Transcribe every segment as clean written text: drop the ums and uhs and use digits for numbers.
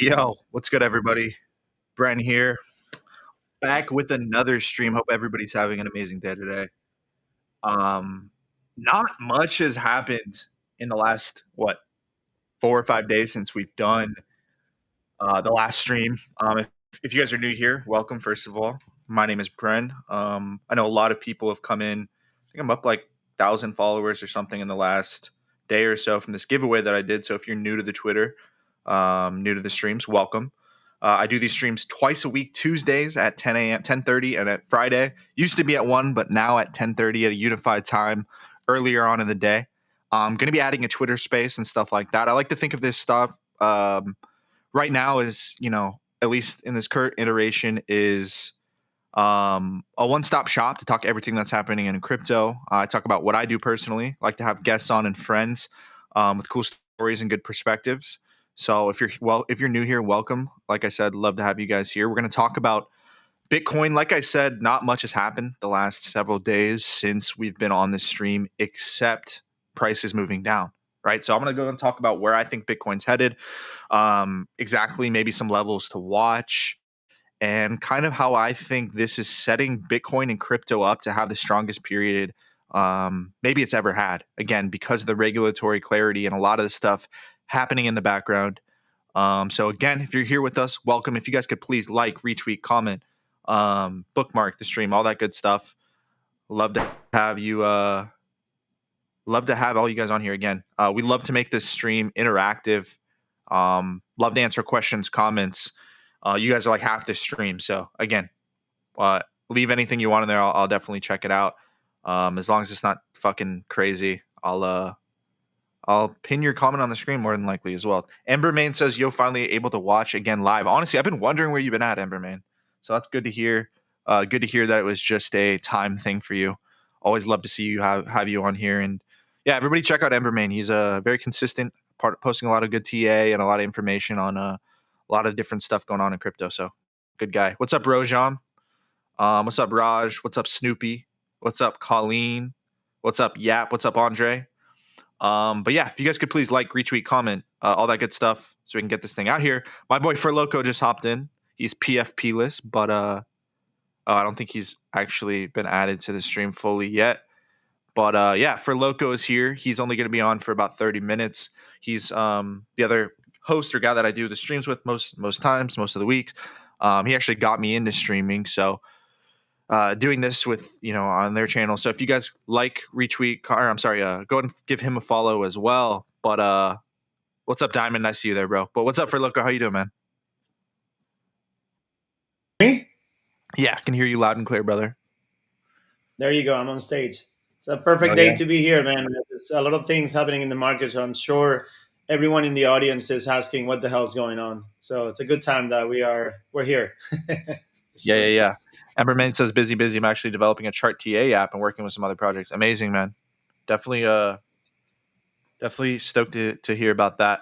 Yo, what's good, everybody? Brent here, back with another stream. Hope everybody's having an amazing day today. Um, Not much has happened in the last 4 or 5 days since we've done the last stream. If you guys are new here, welcome. First of all, my name is Bren. I know a lot of people have come in. I think I'm up like 1,000 followers or something in the last day or so from this giveaway that I did. So if you're new to the Twitter, new to the streams, welcome. I do these streams twice a week, Tuesdays at 10 a.m., 10:30, and at Friday. Used to be at 1, but now at 10:30 at a unified time earlier on in the day. I'm going to be adding a Twitter space and stuff like that. I like to think of this stuff right now as, at least in this current iteration, is a one-stop shop to talk everything that's happening in crypto. I talk about what I do personally. I like to have guests on and friends with cool stories and good perspectives. So if you're new here, welcome. Like I said, love to have you guys here. We're going to talk about Bitcoin. Like I said, not much has happened the last several days since we've been on this stream, except prices moving down. Right. So I'm going to go and talk about where I think Bitcoin's headed, exactly maybe some levels to watch, and kind of how I think this is setting Bitcoin and crypto up to have the strongest period maybe it's ever had. Again, because of the regulatory clarity and a lot of the stuff happening in the background. So again, if you're here with us, welcome. If you guys could please like, retweet, comment, bookmark the stream, all that good stuff. Love to have you. Love to have all you guys on here again. We love to make this stream interactive. Love to answer questions, comments. You guys are like half the stream. So again, leave anything you want in there. I'll definitely check it out. As long as it's not fucking crazy, I'll pin your comment on the screen more than likely as well. Embermain says you're finally able to watch again live. Honestly, I've been wondering where you've been at, Embermain. So that's good to hear. Good to hear that it was just a time thing for you. Always love to see you have you on here. And yeah, everybody check out Embermain. He's a very consistent posting a lot of good TA and a lot of information on a lot of different stuff going on in crypto. So good guy. What's up, Rojam? What's up, Raj? What's up, Snoopy? What's up, Colleen? What's up, Yap? What's up, Andre? But yeah, if you guys could please like, retweet, comment, all that good stuff so we can get this thing out here. My boy Furloco just hopped in. He's PFP list, but I don't think he's actually been added to the stream fully yet. But yeah, Furloco is here. He's only going to be on for about 30 minutes. He's the other host or guy that I do the streams with most times, most of the week. He actually got me into streaming, so doing this with on their channel. So if you guys like, retweet, or I'm sorry, go and give him a follow as well. But what's up, Diamond? Nice to see you there, bro. But what's up, Furloco? How you doing, man? Me? Yeah, I can hear you loud and clear, brother. There you go. I'm on stage. It's a perfect day to be here, man. There's a lot of things happening in the market, so I'm sure everyone in the audience is asking what the hell's going on. So it's a good time that we're here. Yeah. Emberman says busy. I'm actually developing a chart TA app and working with some other projects. Amazing, man. Definitely stoked to hear about that.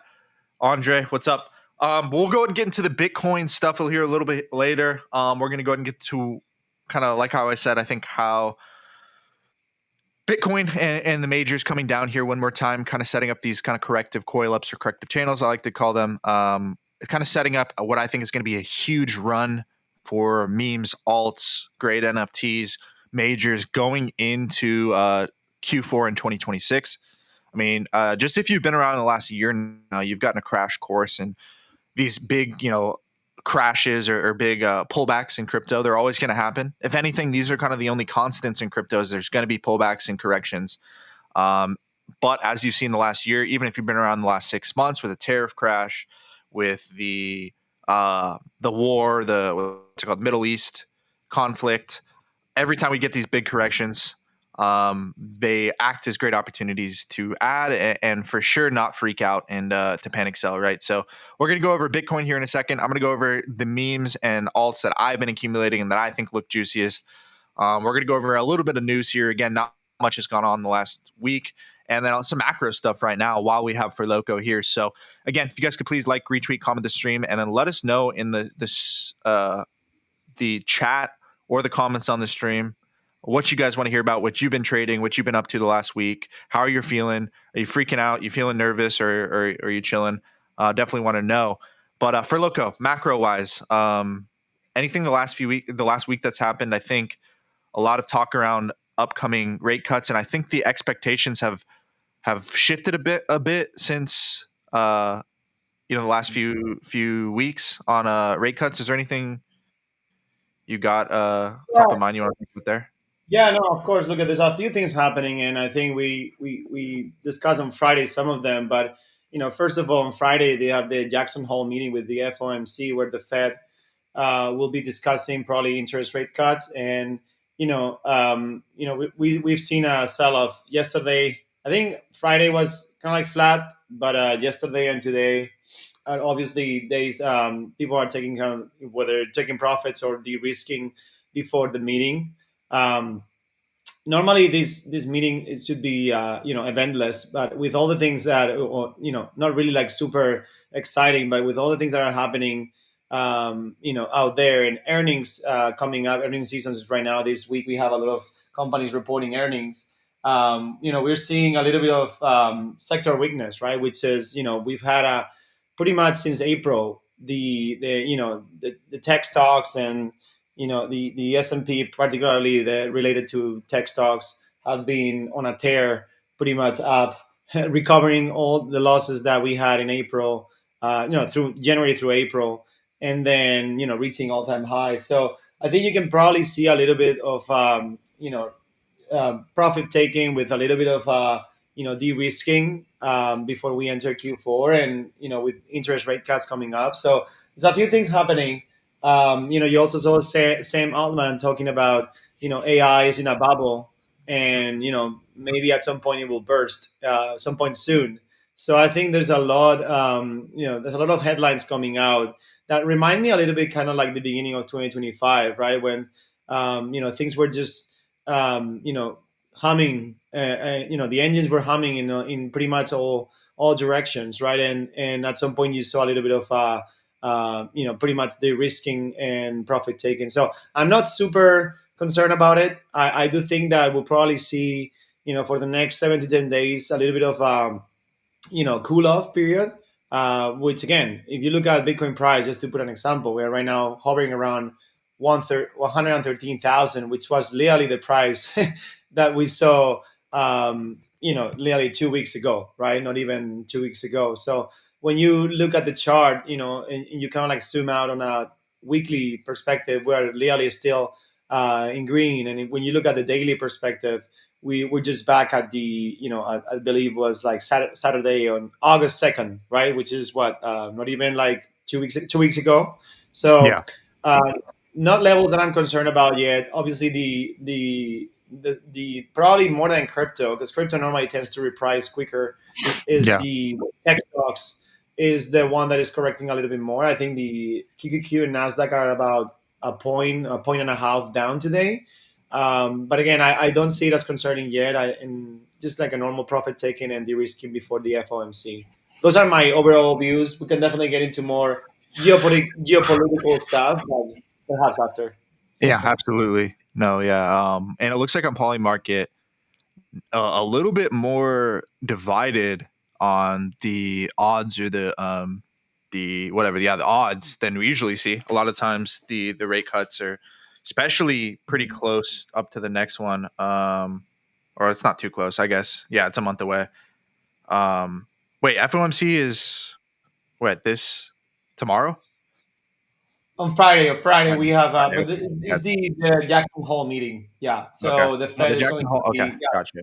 Andre, what's up? We'll go ahead and get into the Bitcoin stuff here a little bit later. We're going to go ahead and get to kind of like how I said, I think how Bitcoin and the majors coming down here one more time, kind of setting up these kind of corrective coil ups or corrective channels, I like to call them. It's kind of setting up what I think is going to be a huge run for memes, alts, great NFTs, majors going into Q4 in 2026. I mean, just if you've been around in the last year now, you've gotten a crash course in these big, crashes or big pullbacks in crypto. They're always going to happen. If anything, these are kind of the only constants in cryptos. There's going to be pullbacks and corrections. But as you've seen the last year, even if you've been around the last 6 months with a tariff crash, with the war, what's it called, Middle East conflict, every time we get these big corrections, they act as great opportunities to add and for sure not freak out and to panic sell, right? So we're going to go over Bitcoin here in a second. I'm going to go over the memes and alts that I've been accumulating and that I think look juiciest. We're going to go over a little bit of news here. Again, not much has gone on the last week. And then some macro stuff right now while we have Furloco here. So again, if you guys could please like, retweet, comment the stream, and then let us know in the chat or the comments on the stream what you guys want to hear about, what you've been trading, what you've been up to the last week, how are you feeling? Are you freaking out? You feeling nervous or are you chilling? Definitely want to know. But for Loco, macro wise, anything the last week that's happened, I think a lot of talk around upcoming rate cuts, and I think the expectations have shifted a bit since the last few weeks on rate cuts. Is there anything you got top of mind you want to put there? Yeah, no, of course. Look, there's a few things happening, and I think we discussed on Friday some of them. But first of all, on Friday they have the Jackson Hole meeting with the FOMC, where the Fed will be discussing probably interest rate cuts. And we've seen a sell off yesterday. I think Friday was kind of like flat, but yesterday and today, obviously, days people are taking whether taking profits or de-risking before the meeting. Um, Normally this meeting it should be eventless, but with all the things that not really like super exciting, but with all the things that are happening out there, and earnings coming up, earnings seasons right now. This week we have a lot of companies reporting earnings. We're seeing a little bit of sector weakness, right? Which is we've had a pretty much since April the tech stocks and the S&P, particularly the related to tech stocks, have been on a tear, pretty much up, recovering all the losses that we had in April, through January through April, and then reaching all-time highs. So I think you can probably see a little bit of profit taking with a little bit of de-risking before we enter Q4, and with interest rate cuts coming up. So there's a few things happening. You also saw Sam Altman talking about AI is in a bubble, and maybe at some point it will burst, some point soon. So I think there's a lot, there's a lot of headlines coming out that remind me a little bit, kind of like the beginning of 2025, right? When things were just humming, the engines were humming in pretty much all directions, right? And at some point you saw a little bit of pretty much de-risking and profit taking. So I'm not super concerned about it. I do think that we'll probably see, for the next 7 to 10 days, a little bit of, cool off period. Which again, if you look at Bitcoin price, just to put an example, we're right now hovering around 113,000, which was literally the price that we saw, literally 2 weeks ago, right? Not even 2 weeks ago. So when you look at the chart, and you kind of like zoom out on a weekly perspective, where literally is still in green, and when you look at the daily perspective, we're just back at the, I believe was like Saturday on August 2nd, right? Which is what, not even like 2 weeks ago. So Yeah. not levels that I'm concerned about yet. Obviously, the probably more than crypto, because crypto normally tends to reprice quicker, is Yeah. the tech stocks is the one that is correcting a little bit more. I think the QQQ and Nasdaq are about a point and a half down today. But again, I don't see it as concerning yet. And just like a normal profit taking and de-risking before the FOMC. Those are my overall views. We can definitely get into more geopolitical stuff, but perhaps after. Yeah, absolutely. No, yeah. And it looks like on Polymarket, a little bit more divided on the odds or the whatever, yeah, the odds than we usually see. A lot of times the rate cuts are especially pretty close up to the next one. Or it's not too close, I guess. Yeah, it's a month away. Wait, FOMC is this tomorrow? On Friday we have, Friday. but it's the Jackson Hole meeting. Yeah, so Okay. the The Fed is Jackson going Hole. to be, Okay, gotcha.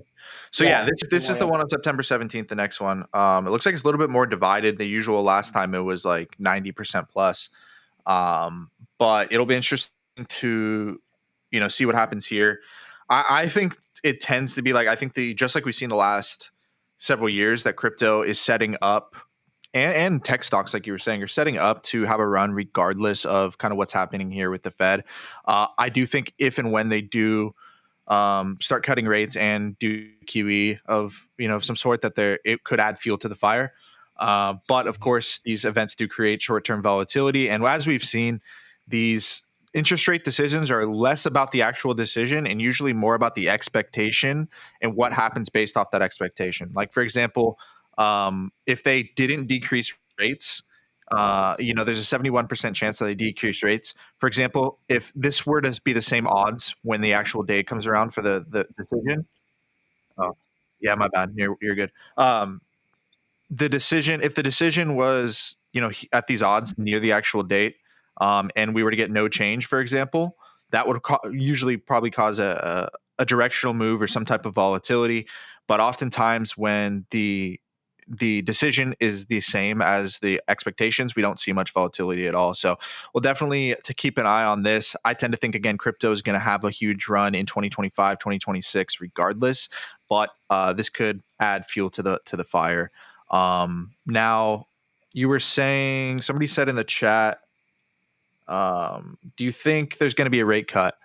So yeah, this is the one on September 17th. The next one. It looks like it's a little bit more divided. The usual last time it was like 90% plus. But it'll be interesting to see what happens here. I think it tends to be like, I think just like we've seen the last several years, that crypto is setting up, and tech stocks, like you were saying, are setting up to have a run regardless of kind of what's happening here with the Fed. I do think if and when they do start cutting rates and do QE of some sort, that it could add fuel to the fire. But of course, these events do create short-term volatility, and as we've seen, these interest rate decisions are less about the actual decision and usually more about the expectation and what happens based off that expectation. Like, for example, if they didn't decrease rates, there's a 71% chance that they decrease rates. For example, if this were to be the same odds when the actual day comes around for the decision. Oh, yeah, my bad. You're good. If the decision was, at these odds near the actual date, and we were to get no change, for example, that would usually probably cause a directional move or some type of volatility. But oftentimes when the decision is the same as the expectations, we don't see much volatility at all. So we'll definitely to keep an eye on this. I tend to think, again, crypto is going to have a huge run in 2025, 2026 regardless, but this could add fuel to the fire. Now you were saying, somebody said in the chat, do you think there's going to be a rate cut?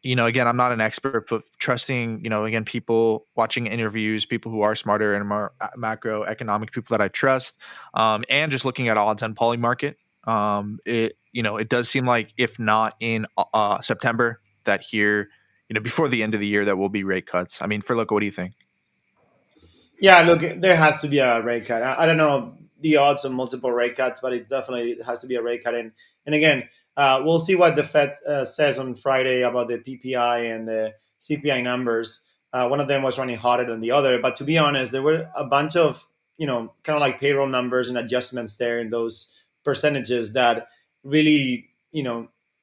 Again, I'm not an expert, but trusting, again, people watching interviews, people who are smarter and more macroeconomic people that I trust, and just looking at odds on Polymarket, it does seem like if not in September, that here, before the end of the year, that will be rate cuts. I mean, Furloco, what do you think? Yeah, look, there has to be a rate cut. I don't know the odds of multiple rate cuts, but it definitely has to be a rate cut. And again, we'll see what the Fed says on Friday about the PPI and the CPI numbers. One of them was running hotter than the other, but to be honest, there were a bunch of kind of like payroll numbers and adjustments there in those percentages that really,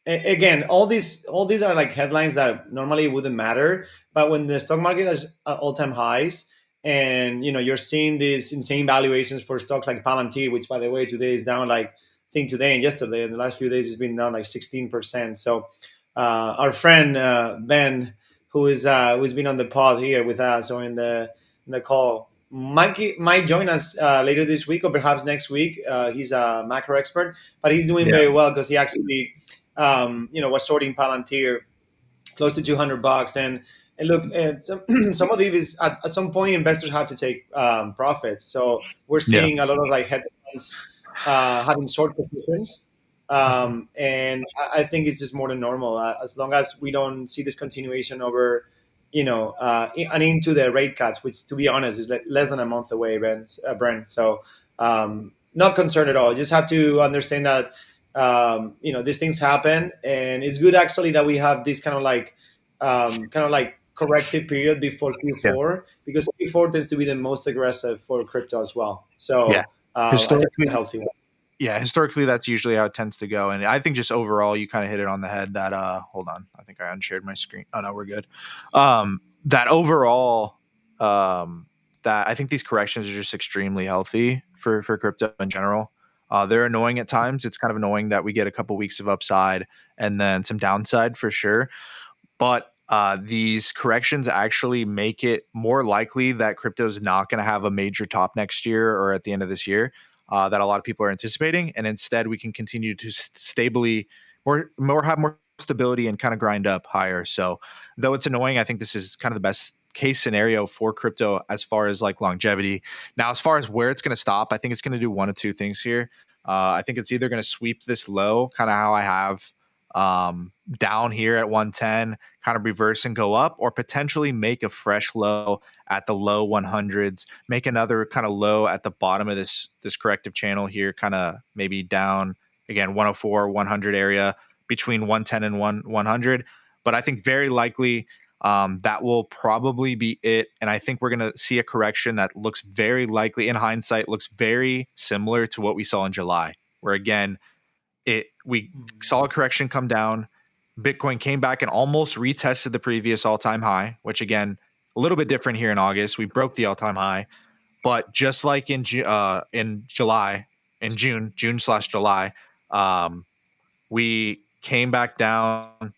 again, all these are like headlines that normally wouldn't matter, but when the stock market is at all-time highs, and you're seeing these insane valuations for stocks like Palantir, which by the way today is down like, I think today and yesterday in the last few days it's been down like 16%. So our friend Ben, who's been on the pod here with us or in the call, might join us later this week or perhaps next week. He's a macro expert, but he's doing very well because he actually was sorting Palantir close to $200. And look, some of these at some point investors have to take profits. So we're seeing a lot of like hedge funds having short positions, and I think it's just more than normal as long as we don't see this continuation over, and into the rate cuts, which to be honest is like less than a month away, Brent. So not concerned at all. You just have to understand that these things happen, and it's good actually that we have this kind of like corrective period before Q4 because Q4 tends to be the most aggressive for crypto as well. So historically, healthy one. Yeah, historically that's usually how it tends to go. And I think just overall you kind of hit it on the head that hold on, I think I unshared my screen. Oh no, we're good. That overall that I think these corrections are just extremely healthy for crypto in general. They're annoying at times. It's kind of annoying that we get a couple weeks of upside and then some downside for sure. But these corrections actually make it more likely that crypto is not going to have a major top next year or at the end of this year that a lot of people are anticipating. And instead, we can continue to stably have more stability and kind of grind up higher. So though it's annoying, I think this is kind of the best case scenario for crypto as far as like longevity. Now, as far as where it's going to stop, I think it's going to do one of two things here. I think it's either going to sweep this low, kind of how I have down here at 110, kind of reverse and go up, or potentially make a fresh low at the low 100s, make another kind of low at the bottom of this corrective channel here, kind of maybe down again 104, 100 area between 110 and 100. But I think very likely that will probably be it. And I think we're going to see a correction that looks very likely, in hindsight, looks very similar to what we saw in July, where again, we saw a correction come down. Bitcoin came back and almost retested the previous all-time high, which again, a little bit different here in August. We broke the all-time high, but just like in July, in June/July, we came back down,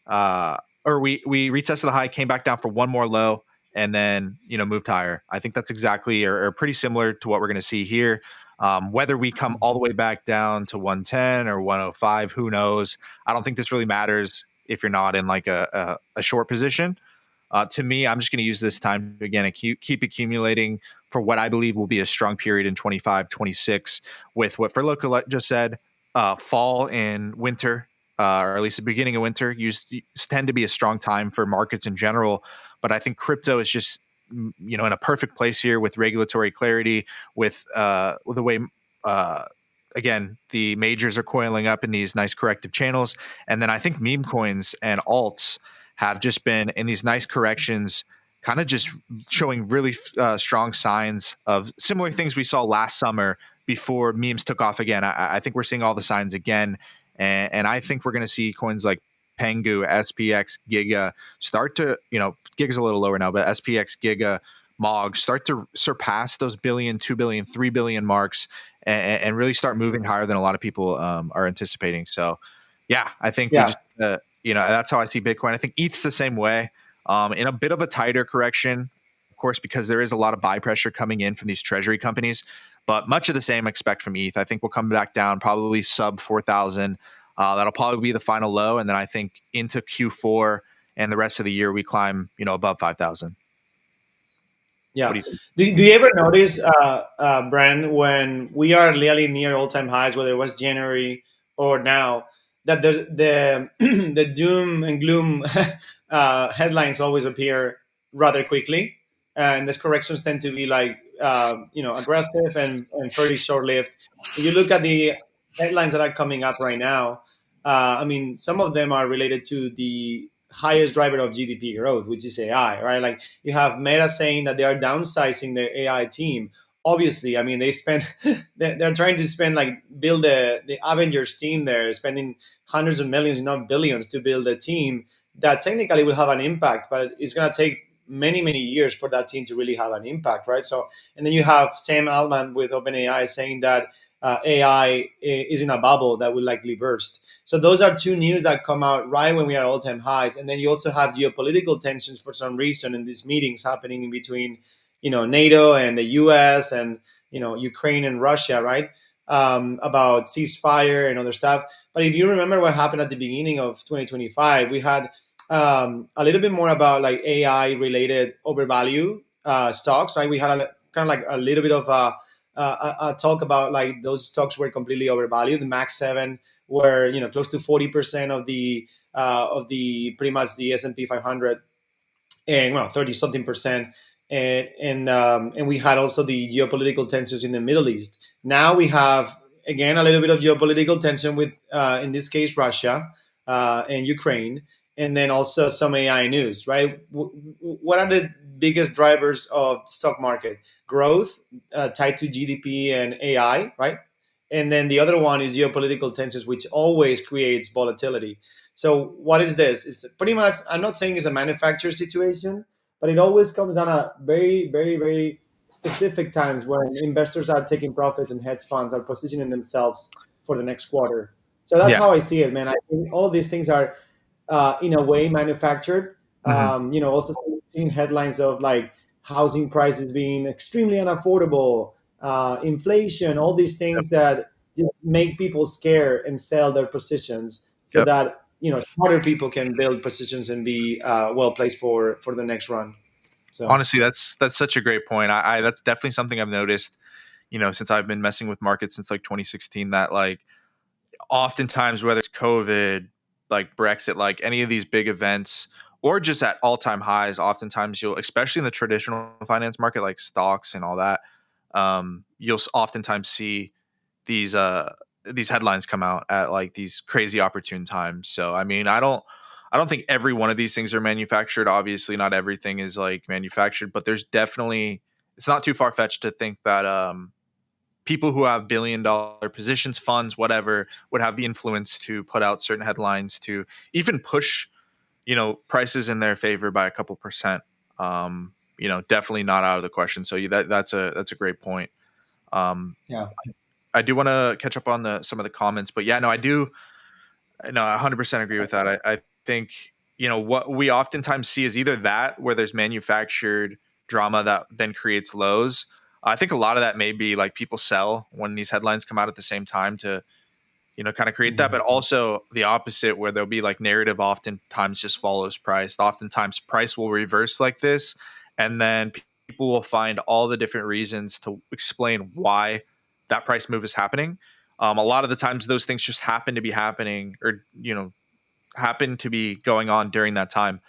or we retested the high, came back down for one more low, and then moved higher. I think that's exactly or pretty similar to what we're going to see here. Whether we come all the way back down to 110 or 105, who knows? I don't think this really matters if you're not in like a short position. To me, I'm just going to use this time to, again, keep accumulating for what I believe will be a strong period in 25, 26 with what Furloco just said, fall and winter, or at least the beginning of winter, tend to be a strong time for markets in general. But I think crypto is just in a perfect place here with regulatory clarity, with the way again, the majors are coiling up in these nice corrective channels. And then I think meme coins and alts have just been in these nice corrections, kind of just showing really strong signs of similar things we saw last summer before memes took off again. I think we're seeing all the signs again. And I think we're going to see coins like Pengu, SPX, Giga start to, Giga's a little lower now, but SPX, Giga, Mog start to surpass those billion, 2 billion, 3 billion marks and really start moving higher than a lot of people are anticipating. So, yeah, I think we just, that's how I see Bitcoin. I think ETH's the same way, in a bit of a tighter correction, of course, because there is a lot of buy pressure coming in from these treasury companies. But much of the same expect from ETH. I think we'll come back down probably sub 4,000. That'll probably be the final low. And then I think into Q4 and the rest of the year, we climb, above 5,000. Yeah. Do you ever notice, Brand, when we are really near all-time highs, whether it was January or now, that the the doom and gloom headlines always appear rather quickly, and these corrections tend to be like aggressive and fairly short-lived. If you look at the headlines that are coming up right now, I mean, some of them are related to the highest driver of GDP growth, which is AI, right? Like you have Meta saying that they are downsizing their AI team. Obviously, I mean, they spend, they're trying to spend like build the Avengers team there, spending hundreds of millions, not billions, to build a team that technically will have an impact, but it's going to take many, many years for that team to really have an impact, right? So, and then you have Sam Altman with OpenAI saying that AI is in a bubble that will likely burst. So those are two news that come out right when we are all-time highs. And then you also have geopolitical tensions for some reason in these meetings happening in between, NATO and the US and, Ukraine and Russia, right? About ceasefire and other stuff. But if you remember what happened at the beginning of 2025, we had a little bit more about like AI related overvalue stocks, right? We had kind of like a little bit of a talk about like those stocks were completely overvalued. The Max 7 were close to 40% of the pretty much the S&P 500, and 30 something percent. And we had also the geopolitical tensions in the Middle East. Now we have again a little bit of geopolitical tension with in this case Russia and Ukraine, and then also some AI news, right? What are the biggest drivers of stock market? Growth tied to GDP and AI, right? And then the other one is geopolitical tensions, which always creates volatility. So what is this? It's pretty much, I'm not saying it's a manufacturer situation, but it always comes down to very, very, very specific times when investors are taking profits and hedge funds are positioning themselves for the next quarter. So that's how I see it, man. I think all of these things are, in a way, manufactured. Also seeing headlines of like housing prices being extremely unaffordable, inflation, all these things that just make people scared and sell their positions so that smarter people can build positions and be well placed for the next run. So honestly, that's such a great point. I that's definitely something I've noticed, since I've been messing with markets since like 2016, that like oftentimes, whether it's COVID, like Brexit, like any of these big events, or just at all-time highs, oftentimes you'll, especially in the traditional finance market, like stocks and all that, you'll oftentimes see these headlines come out at like these crazy opportune times. So I mean, I don't think every one of these things are manufactured. Obviously, not everything is like manufactured, but there's definitely, it's not too far-fetched to think that people who have billion-dollar positions, funds, whatever, would have the influence to put out certain headlines to even push, prices in their favor by a couple percent. Definitely not out of the question. So that's a great point. yeah. I do want to catch up on some of the comments, but yeah, no, I do. No, I 100% agree with that. I think, what we oftentimes see is either that where there's manufactured drama that then creates lows. I think a lot of that may be like people sell when these headlines come out at the same time to, kind of create that, but also the opposite where there'll be like narrative oftentimes just follows price. Oftentimes price will reverse like this, and then people will find all the different reasons to explain why that price move is happening. A lot of the times those things just happen to be happening or, happen to be going on during that time.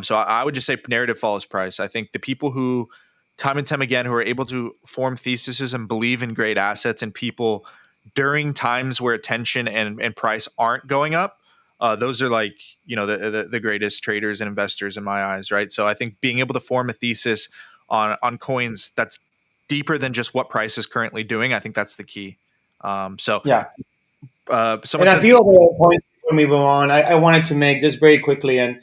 So I would just say narrative follows price. I think the people who time and time again who are able to form theses and believe in great assets and people during times where attention and price aren't going up. Those are like, the greatest traders and investors in my eyes, right? So I think being able to form a thesis on coins that's deeper than just what price is currently doing, I think that's the key. So Yeah. someone And a said, few other points before we move on, I wanted to make this very quickly. And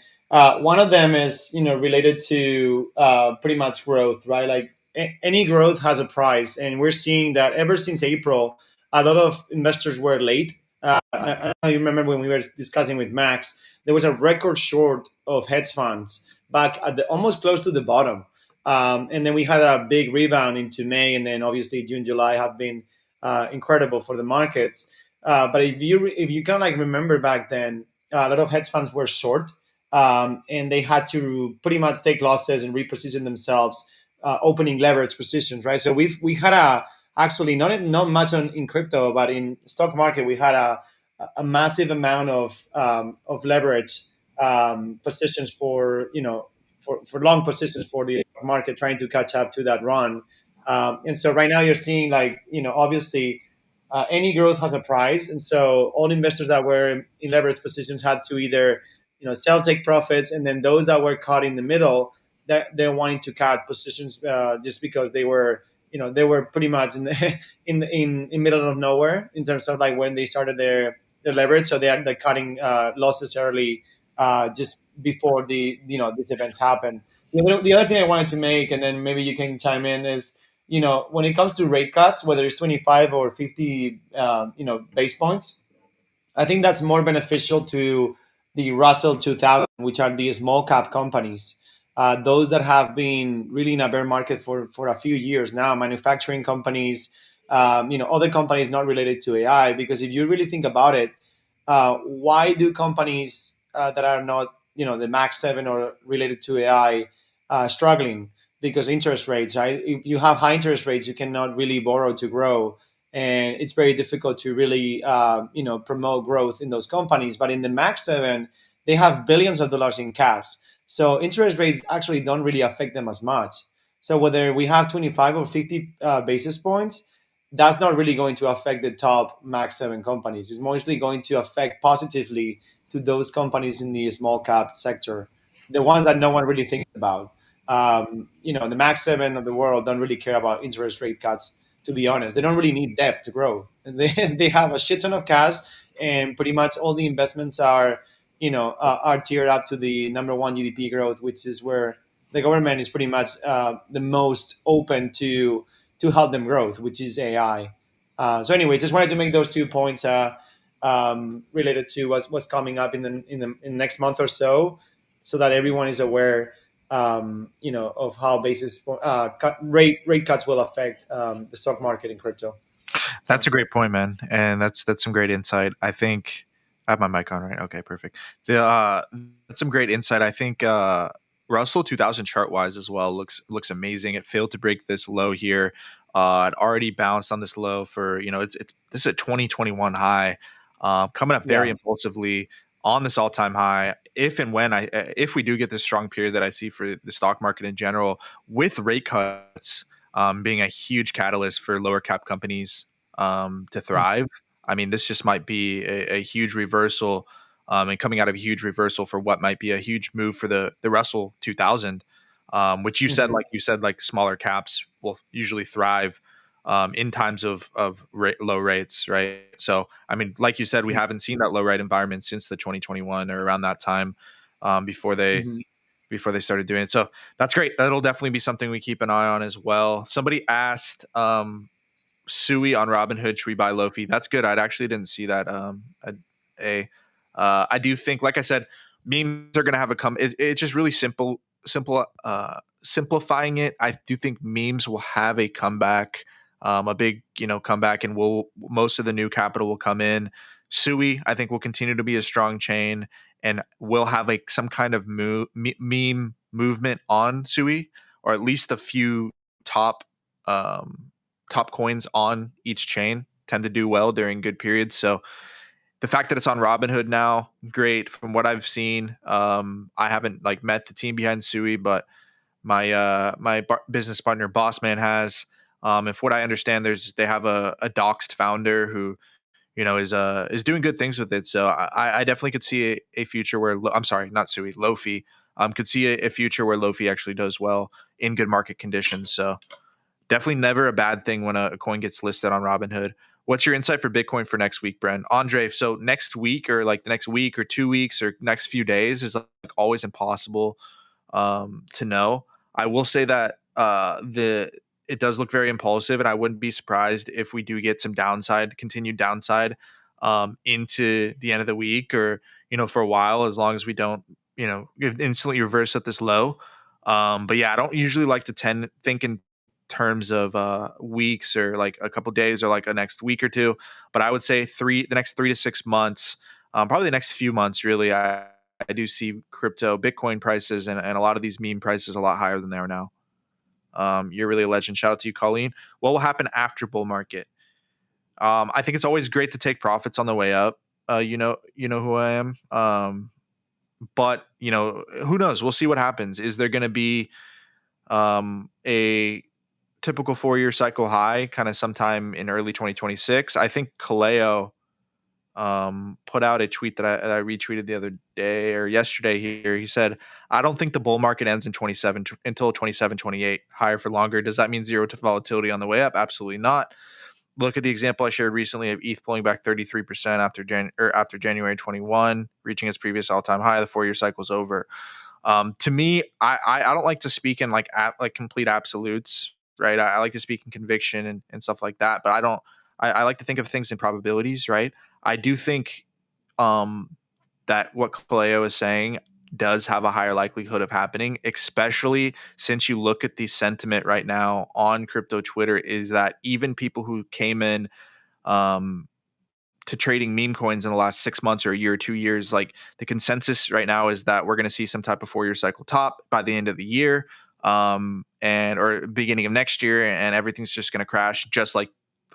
one of them is, related to pretty much growth, right? Like any growth has a price. And we're seeing that ever since April, a lot of investors were late. I remember when we were discussing with Max, there was a record short of hedge funds back at almost close to the bottom. And then we had a big rebound into May. And then obviously June, July have been incredible for the markets. But if you kind of like remember back then, a lot of hedge funds were short, and they had to pretty much take losses and reposition themselves, opening leverage positions, right? So we had actually not much in crypto, but in stock market we had a massive amount of leverage positions for for long positions for the market trying to catch up to that run. And so right now you're seeing like obviously any growth has a price, and so all investors that were in leverage positions had to either sell, take profits, and then those that were caught in the middle, they're wanting to cut positions just because they were pretty much in the, in middle of nowhere in terms of like when they started their leverage, so they're cutting losses early just before these events happen. The other thing I wanted to make, and then maybe you can chime in, is when it comes to rate cuts, whether it's 25 or 50, base points, I think that's more beneficial to the Russell 2000, which are the small cap companies, those that have been really in a bear market for a few years now, manufacturing companies, other companies not related to AI. Because if you really think about it, why do companies that are not, the Max 7 or related to AI struggling? Because interest rates, right? If you have high interest rates, you cannot really borrow to grow, and it's very difficult to really promote growth in those companies. But in the Max 7, they have billions of dollars in cash, so interest rates actually don't really affect them as much. So whether we have 25 or 50 basis points, that's not really going to affect the top Max 7 companies. It's mostly going to affect positively to those companies in the small cap sector, the ones that no one really thinks about. The Max 7 of the world don't really care about interest rate cuts, to be honest. They don't really need debt to grow. They have a shit ton of cash, and pretty much all the investments are tiered up to the number one GDP growth, which is where the government is pretty much the most open to help them growth, which is AI. So, anyways, just wanted to make those 2 points related to what's coming up in the next month or so that everyone is aware, of how rate cuts will affect the stock market in crypto. that's So, a great point, man, and that's some great insight. I think I have my mic on, right? Okay, perfect. That's some great insight. I think Russell 2000 chart wise as well looks amazing. It failed to break this low here. It already bounced on this low for it's this is a 2021 high, coming up very yeah. impulsively on this all time high. If and when if we do get this strong period that I see for the stock market in general, with rate cuts being a huge catalyst for lower cap companies to thrive. I mean, this just might be a huge reversal, and coming out of a huge reversal for what might be a huge move for the Russell 2000, which Mhm. you said, like smaller caps will usually thrive in times of low rates, right? So, I mean, like you said, we haven't seen that low rate environment since the 2021 or around that time before they Mhm. started doing it. So that's great. That'll definitely be something we keep an eye on as well. Somebody asked Sui on Robinhood, should we buy Lofi? That's good. I actually didn't see that. I do think, like I said, memes are going to have a come. It's just really simple. Simplifying it, I do think memes will have a comeback, a big comeback, and will most of the new capital will come in. Sui, I think, will continue to be a strong chain, and will have like some kind of meme movement on Sui, or at least a few top top coins on each chain tend to do well during good periods. So the fact that it's on Robinhood now, great. From what I've seen, I haven't like met the team behind Sui, but my business partner Bossman has. If what I understand, they have a doxed founder who is doing good things with it. So I definitely could see a future where I'm sorry, not Sui, Lofi, could see a future where Lofi actually does well in good market conditions. So definitely never a bad thing when a coin gets listed on Robinhood. What's your insight for Bitcoin for next week, Bren? Andre, so next week or like the next week or 2 weeks or next few days is like always impossible to know. I will say that the it does look very impulsive, and I wouldn't be surprised if we do get some downside, continued downside into the end of the week, or for a while, as long as we don't instantly reverse at this low. But yeah, I don't usually like to think in terms of weeks or like a couple days or like a next week or two. But I would say the next 3 to 6 months, probably the next few months, really. I do see crypto, Bitcoin prices, and a lot of these meme prices a lot higher than they are now. You're really a legend. Shout out to you, Colleen. What will happen after bull market? I think it's always great to take profits on the way up. You know who I am. But who knows? We'll see what happens. Is there going to be a typical 4-year cycle high kind of sometime in early 2026? I think Kaleo put out a tweet that I retweeted the other day or yesterday here. He said, I don't think the bull market ends in 27 until 27, 28. Higher for longer. Does that mean zero to volatility on the way up? Absolutely not. Look at the example I shared recently of ETH pulling back 33% after January 21, reaching its previous all-time high. The 4-year cycle is over. To me, I don't like to speak in like complete absolutes, right? I like to speak in conviction and stuff like that, but I like to think of things in probabilities, right? I do think that what Kaleo is saying does have a higher likelihood of happening, especially since you look at the sentiment right now on crypto Twitter, is that even people who came in to trading meme coins in the last 6 months or a year or 2 years, like the consensus right now is that we're going to see some type of 4-year cycle top by the end of the year and or beginning of next year, and everything's just going to crash just like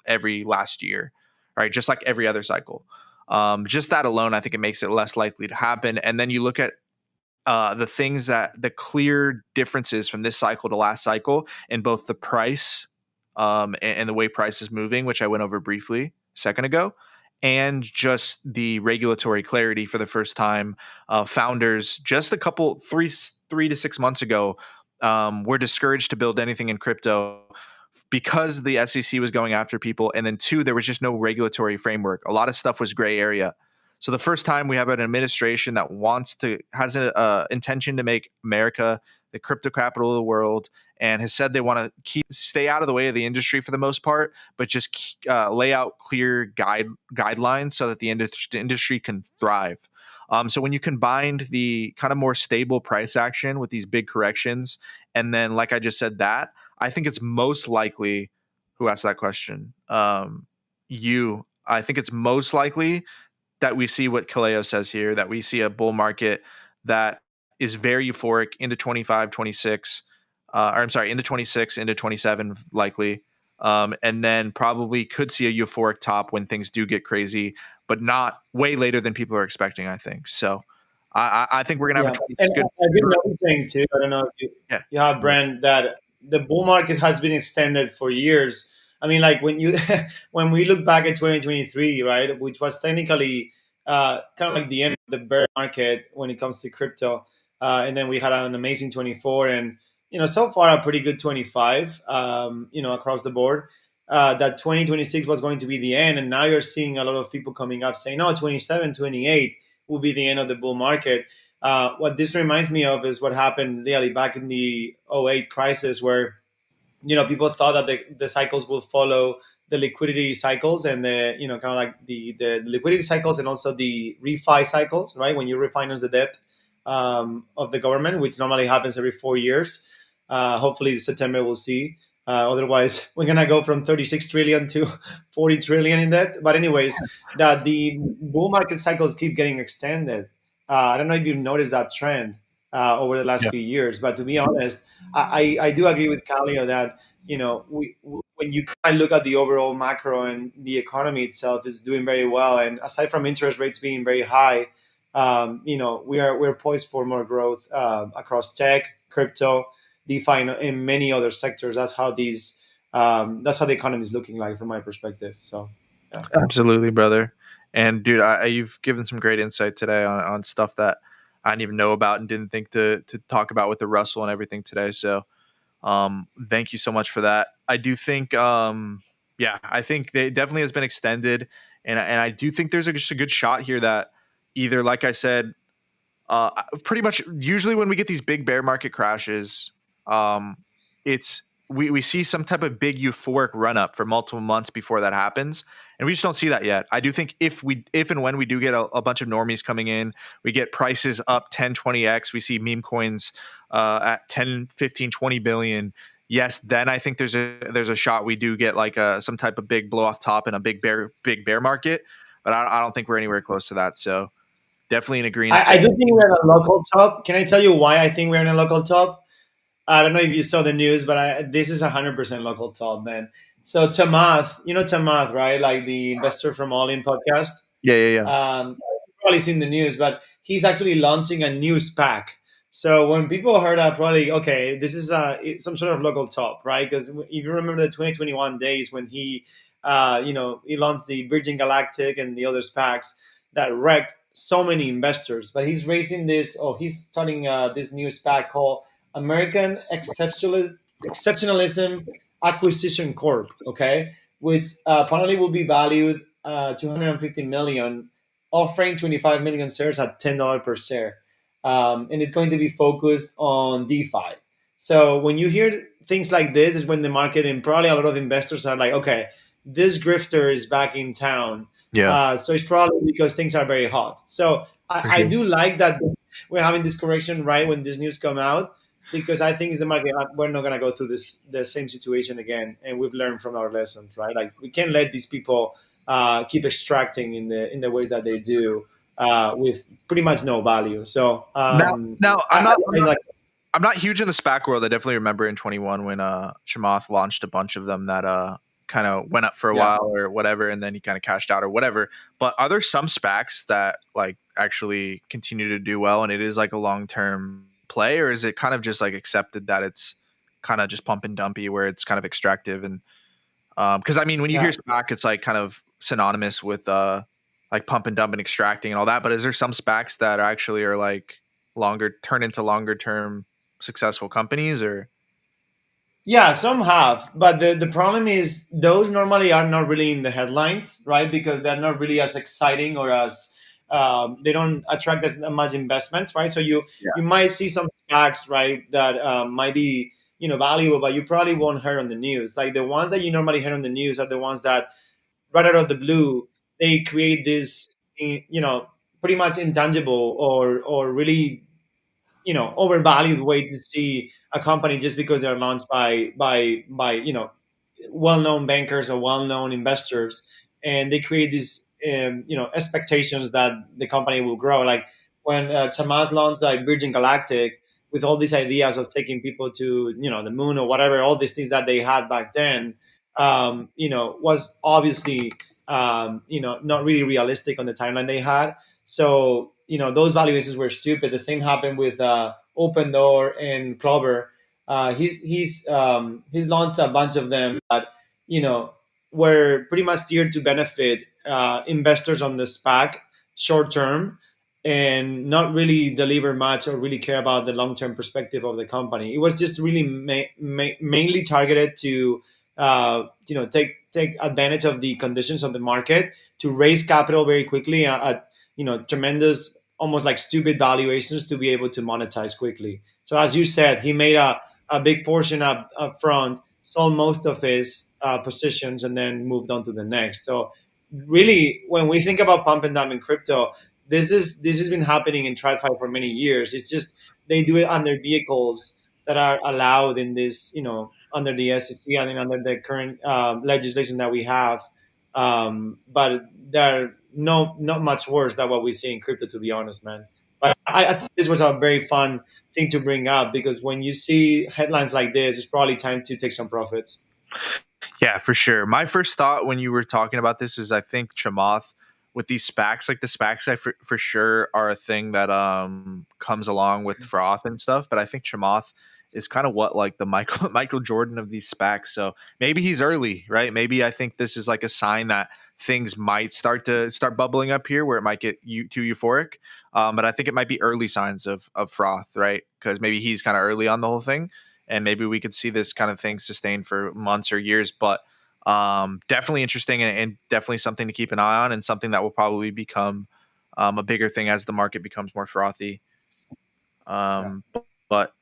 every last year, right? Just like every other cycle. Just that alone, I think it makes it less likely to happen. And then you look at the clear differences from this cycle to last cycle in both the price and the way price is moving, which I went over briefly a second ago, and just the regulatory clarity for the first time. Founders just three to 6 months ago were discouraged to build anything in crypto because the SEC was going after people, and then two, there was just no regulatory framework. A lot of stuff was gray area. So the first time we have an administration that has an intention to make America the crypto capital of the world, and has said they want to stay out of the way of the industry for the most part, but just lay out clear guidelines so that the industry can thrive. So when you combined the kind of more stable price action with these big corrections, and then like I just said, that I think it's most likely. Who asked that question? I think it's most likely that we see what Kaleo says here, that we see a bull market that is very euphoric into 25, 26, into 26, into 27 likely, and then probably could see a euphoric top when things do get crazy, but not way later than people are expecting, I think. So I think we're going to have a good. I've been noticing too, I don't know if you have, Brent, that the bull market has been extended for years. I mean, like when we look back at 2023, right, which was technically kind of like the end of the bear market when it comes to crypto, and then we had an amazing 24, and so far a pretty good 25, across the board. That 2026 was going to be the end, and now you're seeing a lot of people coming up saying, no, 27, 28 will be the end of the bull market. What this reminds me of is what happened really back in the '08 crisis, where people thought that the cycles will follow the liquidity cycles and the kind of like the liquidity cycles and also the refi cycles, right? When you refinance the debt of the government, which normally happens every 4 years. Hopefully, September we'll see. Otherwise, we're gonna go from 36 trillion to 40 trillion in debt. But anyways, that the bull market cycles keep getting extended. I don't know if you've noticed that trend over the last few years. But to be honest, I do agree with Calio that when you kind of look at the overall macro and the economy itself is doing very well, and aside from interest rates being very high, we're poised for more growth across tech, crypto. DeFi in many other sectors. That's how that's how the economy is looking like from my perspective. So yeah. Absolutely, brother. And dude, you've given some great insight today on stuff that I didn't even know about and didn't think to talk about with the Russell and everything today. So thank you so much for that. I do think yeah, I think it definitely has been extended, and I do think there's just a good shot here that either, like I said, pretty much usually when we get these big bear market crashes, um, it's we see some type of big euphoric run up for multiple months before that happens, and we just don't see that yet. I do think if and when we do get a bunch of normies coming in, we get prices up 10 20x, we see meme coins at 10 15 20 billion. Yes, then I think there's a shot we do get like some type of big blow off top in a big bear market, but I don't think we're anywhere close to that. So definitely in agreement I there. do think we're at a local top. Can I tell you why I think we're in a local top? I don't know if you saw the news, but this is 100% local top, man. So Tamath, you know Tamath, right? Like the investor from All In podcast. Yeah, yeah, yeah. You've probably seen the news, but he's actually launching a new SPAC. So when people heard that, probably okay, this is some sort of local top, right? Because if you remember the 2021 days when he launched the Virgin Galactic and the other SPACs that wrecked so many investors. But he's raising this, or he's starting this new SPAC called American Exceptionalism Acquisition Corp. Okay, which apparently will be valued 250 million, offering 25 million shares at $10 per share. And it's going to be focused on DeFi. So when you hear things like this, is when the market and probably a lot of investors are like, okay, this grifter is back in town. Yeah, So it's probably because things are very hot. So for I sure. do like that we're having this correction right when this news come out, because I think it's the market. We're not gonna go through the same situation again, and we've learned from our lessons, right? Like we can't let these people keep extracting in the ways that they do with pretty much no value. So Now I like. I'm not huge in the SPAC world. I definitely remember in 21 when Chamath launched a bunch of them that kind of went up for a Yeah. while or whatever, and then he kind of cashed out or whatever. But are there some SPACs that like actually continue to do well and it is like a long term play, or is it kind of just like accepted that it's kind of just pump and dumpy where it's kind of extractive? And because I mean, when you Yeah. hear SPAC, it's like kind of synonymous with like pump and dump and extracting and all that. But is there some SPACs that actually are like turn into longer term successful companies? Or Yeah, some have, but the problem is those normally are not really in the headlines, right? Because they're not really as exciting or as they don't attract as much investment, right? So yeah, you might see some stocks, right, that might be valuable, but you probably won't hear on the news. Like the ones that you normally hear on the news are the ones that right out of the blue they create this, pretty much intangible or really overvalued way to see a company just because they're launched by well-known bankers or well-known investors, and they create these expectations that the company will grow. Like when Chamath launched like Virgin Galactic with all these ideas of taking people to the moon or whatever, all these things that they had back then, was obviously not really realistic on the timeline they had. So those valuations were stupid. The same happened with Open Door and Clover. He's launched a bunch of them that you know were pretty much steered to benefit investors on the SPAC short term, and not really deliver much or really care about the long term perspective of the company. It was just really mainly targeted to take advantage of the conditions of the market to raise capital very quickly at tremendous, almost like stupid valuations to be able to monetize quickly. So as you said, he made a big portion up front, sold most of his positions, and then moved on to the next. So really, when we think about pump and dump in crypto, this has been happening in TradFi for many years. It's just they do it under vehicles that are allowed in this, under the SEC and under the current legislation that we have. But they're not much worse than what we see in crypto, to be honest, man. But I think this was a very fun thing to bring up, because when you see headlines like this, it's probably time to take some profits. yeah, for sure. My first thought when you were talking about this is I think Chamath with these SPACs, like the SPACs, for sure are a thing that comes along with froth and stuff. But I think Chamath is kind of what like the Michael Michael Jordan of these SPACs. So maybe he's early, right? Maybe I think this is like a sign that things might start bubbling up here where it might get too euphoric. But I think it might be early signs of froth, right? Because maybe he's kind of early on the whole thing, and maybe we could see this kind of thing sustain for months or years. But definitely interesting, and definitely something to keep an eye on, and something that will probably become a bigger thing as the market becomes more frothy. Yeah. But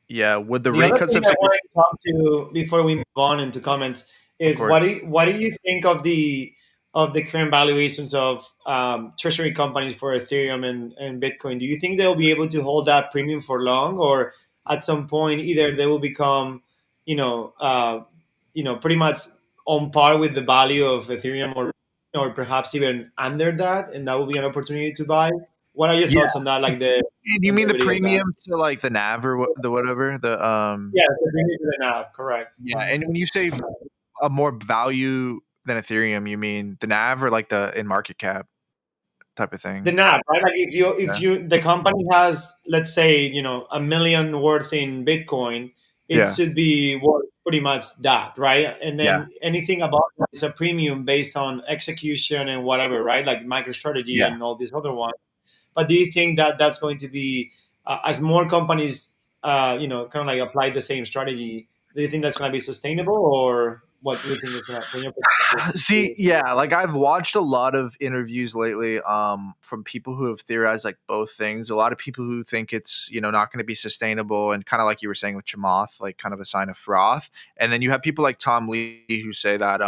yeah, would the The rate other cuts thing have I wanted to talk to before we move on into comments of is course. what do you think of the current valuations of treasury companies for Ethereum and Bitcoin? Do you think they'll be able to hold that premium for long, or at some point either they will become, you know, uh, pretty much on par with the value of Ethereum, or perhaps even under that, and that will be an opportunity to buy? What are your Yeah, thoughts on that? Like the do you mean the longevity of that? premium to like the NAV or the whatever the Yeah, the premium to the NAV, correct. yeah, and when you say a more value than Ethereum, you mean the NAV or like the in market cap type of The thing? NAV, right? Like if Yeah, you the company has, let's say, a million worth in Bitcoin, it yeah, should be worth pretty much that, right? And yeah, then anything above that is a premium based on execution and whatever, right? Like MicroStrategy yeah. and all these other ones. But do you think that that's going to be as more companies, kind of like apply the same strategy? Do you think that's going to be sustainable, or what do you think is going to, from your perspective? See, yeah, like I've watched a lot of interviews lately from people who have theorized like both things. A lot of people who think it's, not going to be sustainable, and kind of like you were saying with Chamath, like kind of a sign of froth. And then you have people like Tom Lee who say that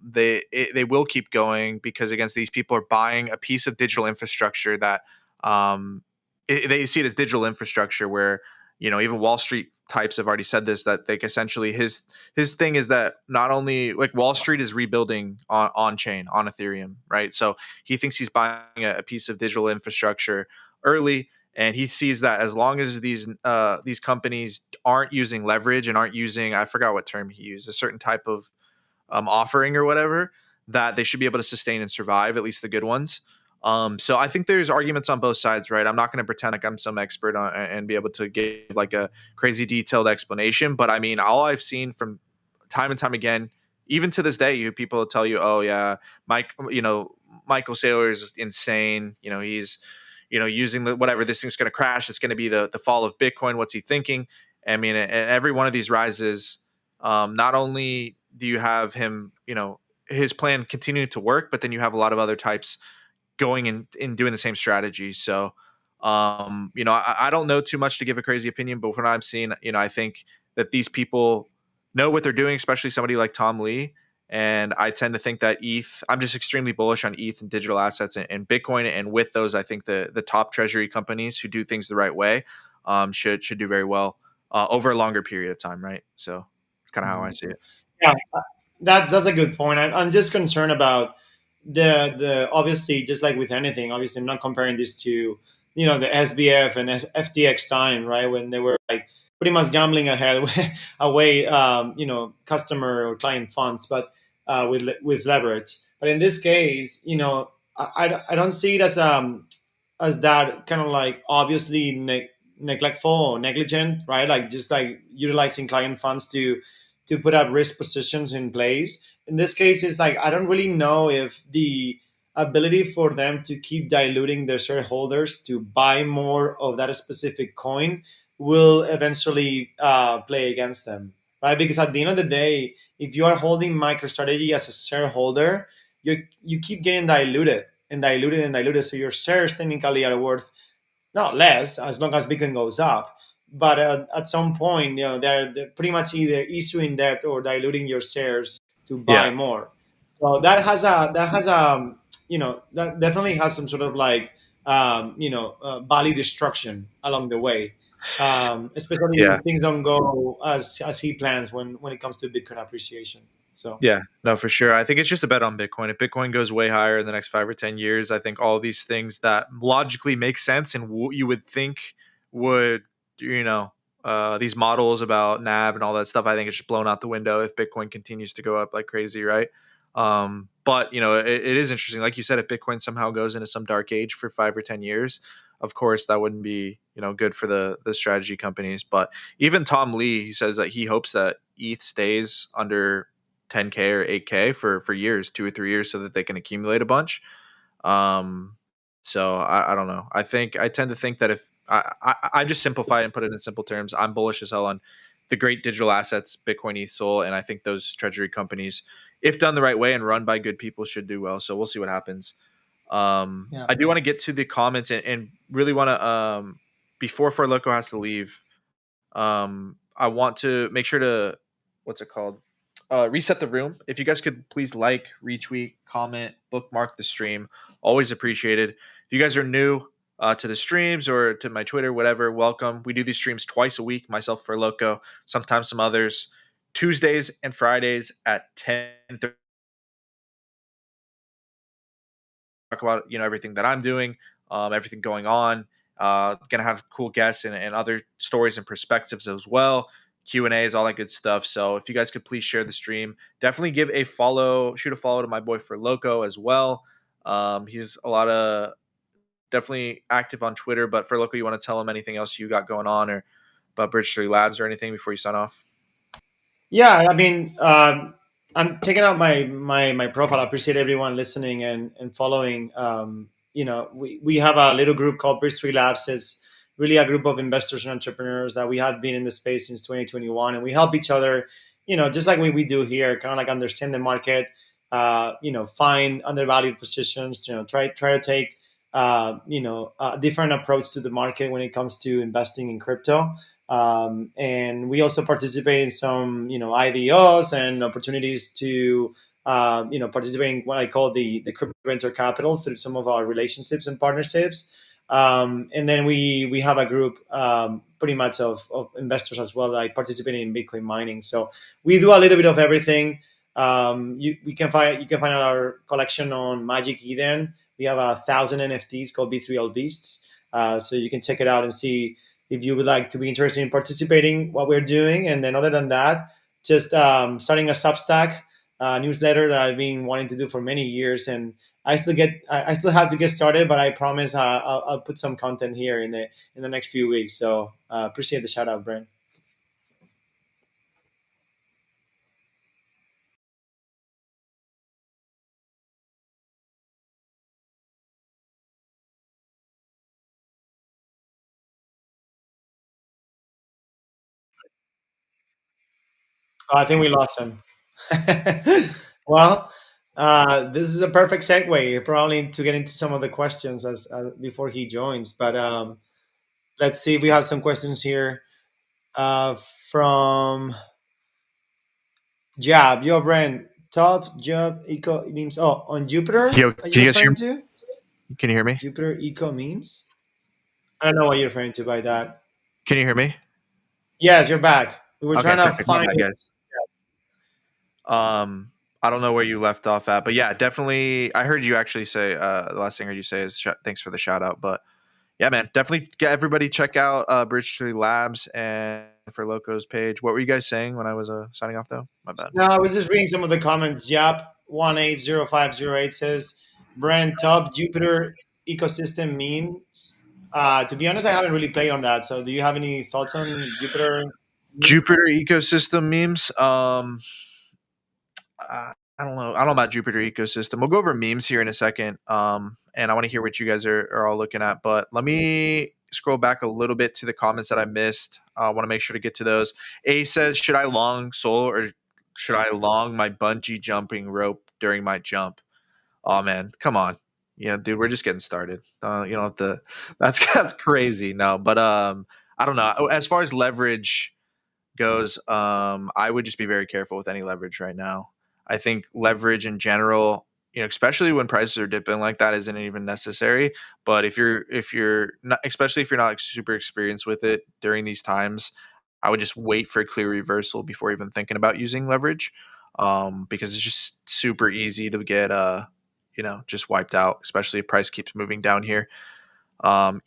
they will keep going because against these people are buying a piece of digital infrastructure that they see it as digital infrastructure where even Wall Street types have already said this, that like essentially his thing is that not only like Wall Street is rebuilding on chain on Ethereum, right? So he thinks he's buying a piece of digital infrastructure early, and he sees that as long as these companies aren't using leverage and aren't using, I forgot what term he used, a certain type of offering or whatever, that they should be able to sustain and survive, at least the good ones. So I think there's arguments on both sides, right? I'm not going to pretend like I'm some expert on and be able to give like a crazy detailed explanation, but I mean, all I've seen from time and time again, even to this day, you people tell you, "Oh yeah, Michael Saylor is insane. He's using the whatever. This thing's going to crash. It's going to be the fall of Bitcoin. What's he thinking?" I mean, and every one of these rises, not only do you have him, his plan continuing to work, but then you have a lot of other types going and doing the same strategy. So, I don't know too much to give a crazy opinion, but from what I'm seeing, I think that these people know what they're doing, especially somebody like Tom Lee. And I tend to think that I'm just extremely bullish on ETH and digital assets and Bitcoin. And with those, I think the top treasury companies who do things the right way should do very well over a longer period of time, right? So it's kind of how I Mhm. see it. Yeah, that's a good point. I'm just concerned about the obviously, just like with anything, obviously I'm not comparing this to the SBF and FTX time, right, when they were like pretty much gambling ahead away, customer or client funds, but with leverage. But in this case, I don't see it as that kind of like obviously neglectful or negligent, right? Like just like utilizing client funds to put up risk positions in place. In this case, it's like I don't really know if the ability for them to keep diluting their shareholders to buy more of that specific coin will eventually play against them, right? Because at the end of the day, if you are holding MicroStrategy as a shareholder, you keep getting diluted and diluted and diluted, so your shares technically are worth not less as long as Bitcoin goes up. But at some point, they're pretty much either issuing debt or diluting your shares to Yeah. buy more. So that definitely has some sort of like value destruction along the way, especially Yeah. if things don't go as he plans when it comes to Bitcoin appreciation. So Yeah, no, for sure. I think it's just a bet on Bitcoin. If Bitcoin goes way higher in the next 5 or 10 years, I think all these things that logically make sense and you would think would, these models about NAV and all that stuff, I think it's just blown out the window if Bitcoin continues to go up like crazy, right? But it is interesting. Like you said, if Bitcoin somehow goes into some dark age for 5 or 10 years, of course, that wouldn't be good for the strategy companies. But even Tom Lee, he says that he hopes that ETH stays under 10K or 8K for years, 2 or 3 years, so that they can accumulate a bunch. Um, so I don't know. I tend to think that if I just simplify it and put it in simple terms, I'm bullish as hell on the great digital assets, Bitcoin, ETH, Sol, and I think those treasury companies, if done the right way and run by good people, should do well. So we'll see what happens. Yeah. I do want to get to the comments and really want to before For Loco has to leave. I want to make sure to what's it called? Reset the room. If you guys could please like, retweet, comment, bookmark the stream, always appreciated. If you guys are new to the streams or to my Twitter, whatever, welcome. We do these streams twice a week. Myself, For Loco, sometimes some others. Tuesdays and Fridays at 10:30. Talk about everything that I'm doing, everything going on. Gonna have cool guests and other stories and perspectives as well. Q&As, all that good stuff. So if you guys could please share the stream, definitely give a follow, shoot a follow to my boy For Loco as well. He's definitely active on Twitter. But For Loco, you want to tell him anything else you got going on or about Bridge 3 Labs or anything before you sign off? Yeah, I mean, I'm taking out my profile. I appreciate everyone listening and following. We have a little group called Bridge 3 Labs. It's really a group of investors and entrepreneurs that we have been in the space since 2021, and we help each other. Just like we do here, kind of like understand the market. Find undervalued positions. Try to take a different approach to the market when it comes to investing in crypto. And we also participate in some IDOs and opportunities to participate in what I call the crypto venture capital through some of our relationships and partnerships. And then we have a group pretty much of investors as well, like participating in Bitcoin mining. So we do a little bit of everything. You can find our collection on Magic Eden. We have 1,000 NFTs called B3L Beasts. So you can check it out and see if you would like to be interested in participating what we're doing. And then other than that, just starting a Substack newsletter that I've been wanting to do for many years. And I still have to get started, but I promise I'll put some content here in the next few weeks. So appreciate the shout out, Brent. Oh, I think we lost him. Well, this is a perfect segue, probably to get into some of the questions as before he joins. But let's see if we have some questions here from Jab. Yo, Brent, top job eco memes. Oh, on Jupiter, Yo, are can you you guys hear referring me? to Can you hear me? Jupiter eco memes? I don't know what you're referring to by that. Can you hear me? Yes, you're back. We were Okay, trying to perfect. My find. bad, guys. I don't know where you left off at, but yeah, definitely. I heard you actually say the last thing I heard you say is thanks for the shout out. But yeah, man, definitely get everybody check out Bridge 3 Labs and For Loco's page. What were you guys saying when I was signing off though? My bad. No, I was just reading some of the comments. Yap 180508 says, Brand top Jupiter ecosystem memes. To be honest, I haven't really played on that. So do you have any thoughts on Jupiter memes? Jupiter ecosystem memes. I don't know. I don't know about Jupiter ecosystem. We'll go over memes here in a second. And I want to hear what you guys are all looking at. But let me scroll back a little bit to the comments that I missed. I want to make sure to get to those. A says, should I long Sol or should I long my bungee jumping rope during my jump? Oh man, come on. Yeah, dude, we're just getting started. You don't have to. That's crazy. No, but I don't know. As far as leverage goes, I would just be very careful with any leverage right now. I think leverage in general, especially when prices are dipping like that, isn't even necessary. But if you're not, especially if you're not like super experienced with it during these times, I would just wait for a clear reversal before even thinking about using leverage, because it's just super easy to get just wiped out, especially if price keeps moving down here.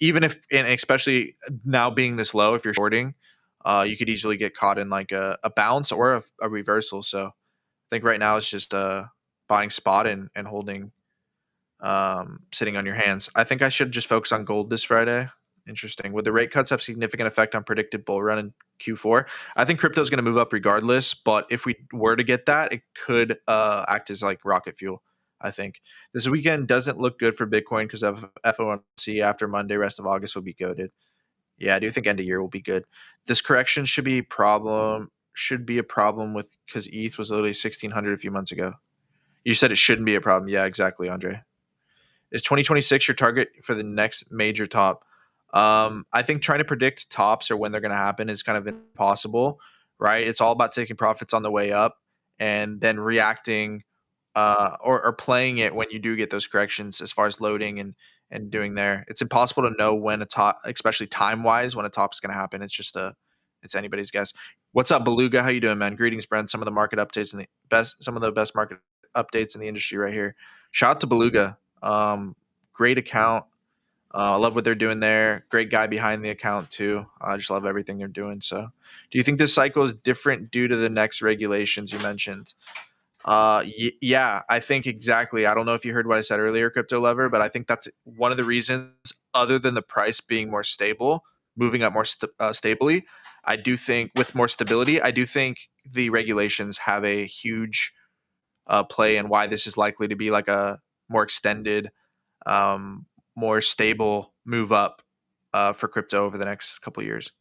Even if, and especially now being this low, if you're shorting, you could easily get caught in like a bounce or a reversal. So I think right now it's just buying spot and holding sitting on your hands. I think I should just focus on gold this Friday. Interesting. Would the rate cuts have significant effect on predicted bull run in Q4? I think crypto is going to move up regardless, but if we were to get that, it could act as like rocket fuel. I think this weekend doesn't look good for Bitcoin because of FOMC after Monday. Rest of August will be goaded. Yeah, I do think end of year will be good. This correction should be a problem with because ETH was literally 1,600 a few months ago. You said it shouldn't be a problem. Yeah, exactly, Andre. Is 2026 your target for the next major top? I think trying to predict tops or when they're going to happen is kind of impossible, right? It's all about taking profits on the way up and then reacting or playing it when you do get those corrections as far as loading and doing there. It's impossible to know when a top, especially time wise, when a top is going to happen. It's anybody's guess. What's up, Beluga? How you doing, man? Greetings, Brent. Some of the market updates and some of the best market updates in the industry right here. Shout out to Beluga. Great account. I love what they're doing there. Great guy behind the account too. I just love everything they're doing. So, do you think this cycle is different due to the next regulations you mentioned? Yeah, I think exactly. I don't know if you heard what I said earlier, Crypto Lover, but I think that's one of the reasons, other than the price being more stable, moving up more stably. I do think with more stability, I do think the regulations have a huge play in why this is likely to be like a more extended, um, more stable move up for crypto over the next couple of years.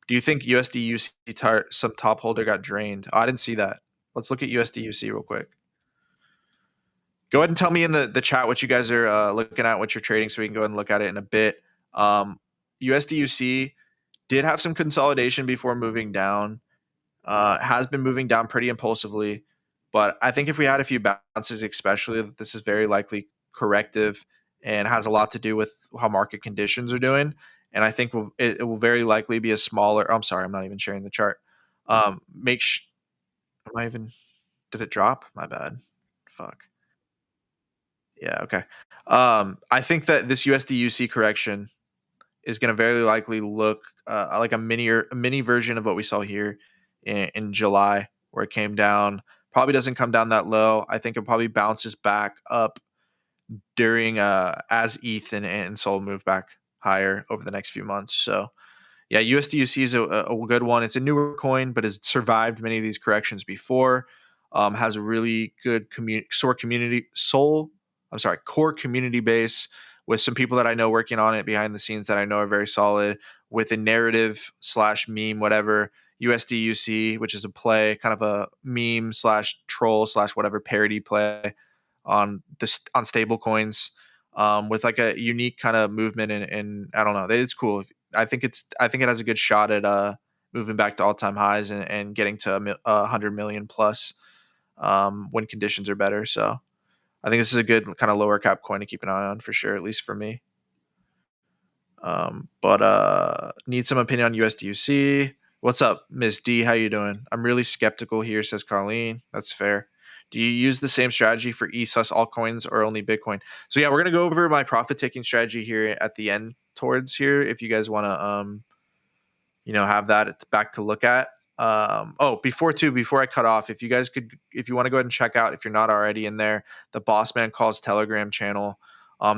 Do you think USDUC some top holder got drained? Oh, I didn't see that. Let's look at USDUC real quick. Go ahead and tell me in the chat what you guys are looking at, what you're trading, so we can go ahead and look at it in a bit. USDUC did have some consolidation before moving down. Has been moving down pretty impulsively, but I think if we had a few bounces, especially, this is very likely corrective and has a lot to do with how market conditions are doing. And I think it will very likely be a smaller. Oh, I'm sorry, I'm not even sharing the chart. Am I even? Did it drop? My bad. Fuck. Yeah. Okay. I think that this USDUC correction is going to very likely look like a mini version of what we saw here in July, where it came down. Probably doesn't come down that low. I think it probably bounces back up during as ETH and Sol move back higher over the next few months. So yeah, USDUC is a good one. It's a newer coin, but has survived many of these corrections before. Has a really good core community base with some people that I know working on it behind the scenes that I know are very solid with a narrative / meme, whatever. USDUC, which is a play, kind of a meme / troll / whatever parody play on stable coins, with like a unique kind of movement and I don't know. It's cool. I think it has a good shot at moving back to all time highs and getting to 100 million plus when conditions are better. So I think this is a good kind of lower cap coin to keep an eye on for sure, at least for me. But need some opinion on USDUC. What's up, Miss D? How you doing? I'm really skeptical here, says Colleen. That's fair. Do you use the same strategy for ESUS altcoins or only Bitcoin? So yeah, we're gonna go over my profit taking strategy here at the end towards here. If you guys want to have that back to look at. Before I cut off, if you want to go ahead and check out, if you're not already in there, the Boss Man Calls Telegram channel.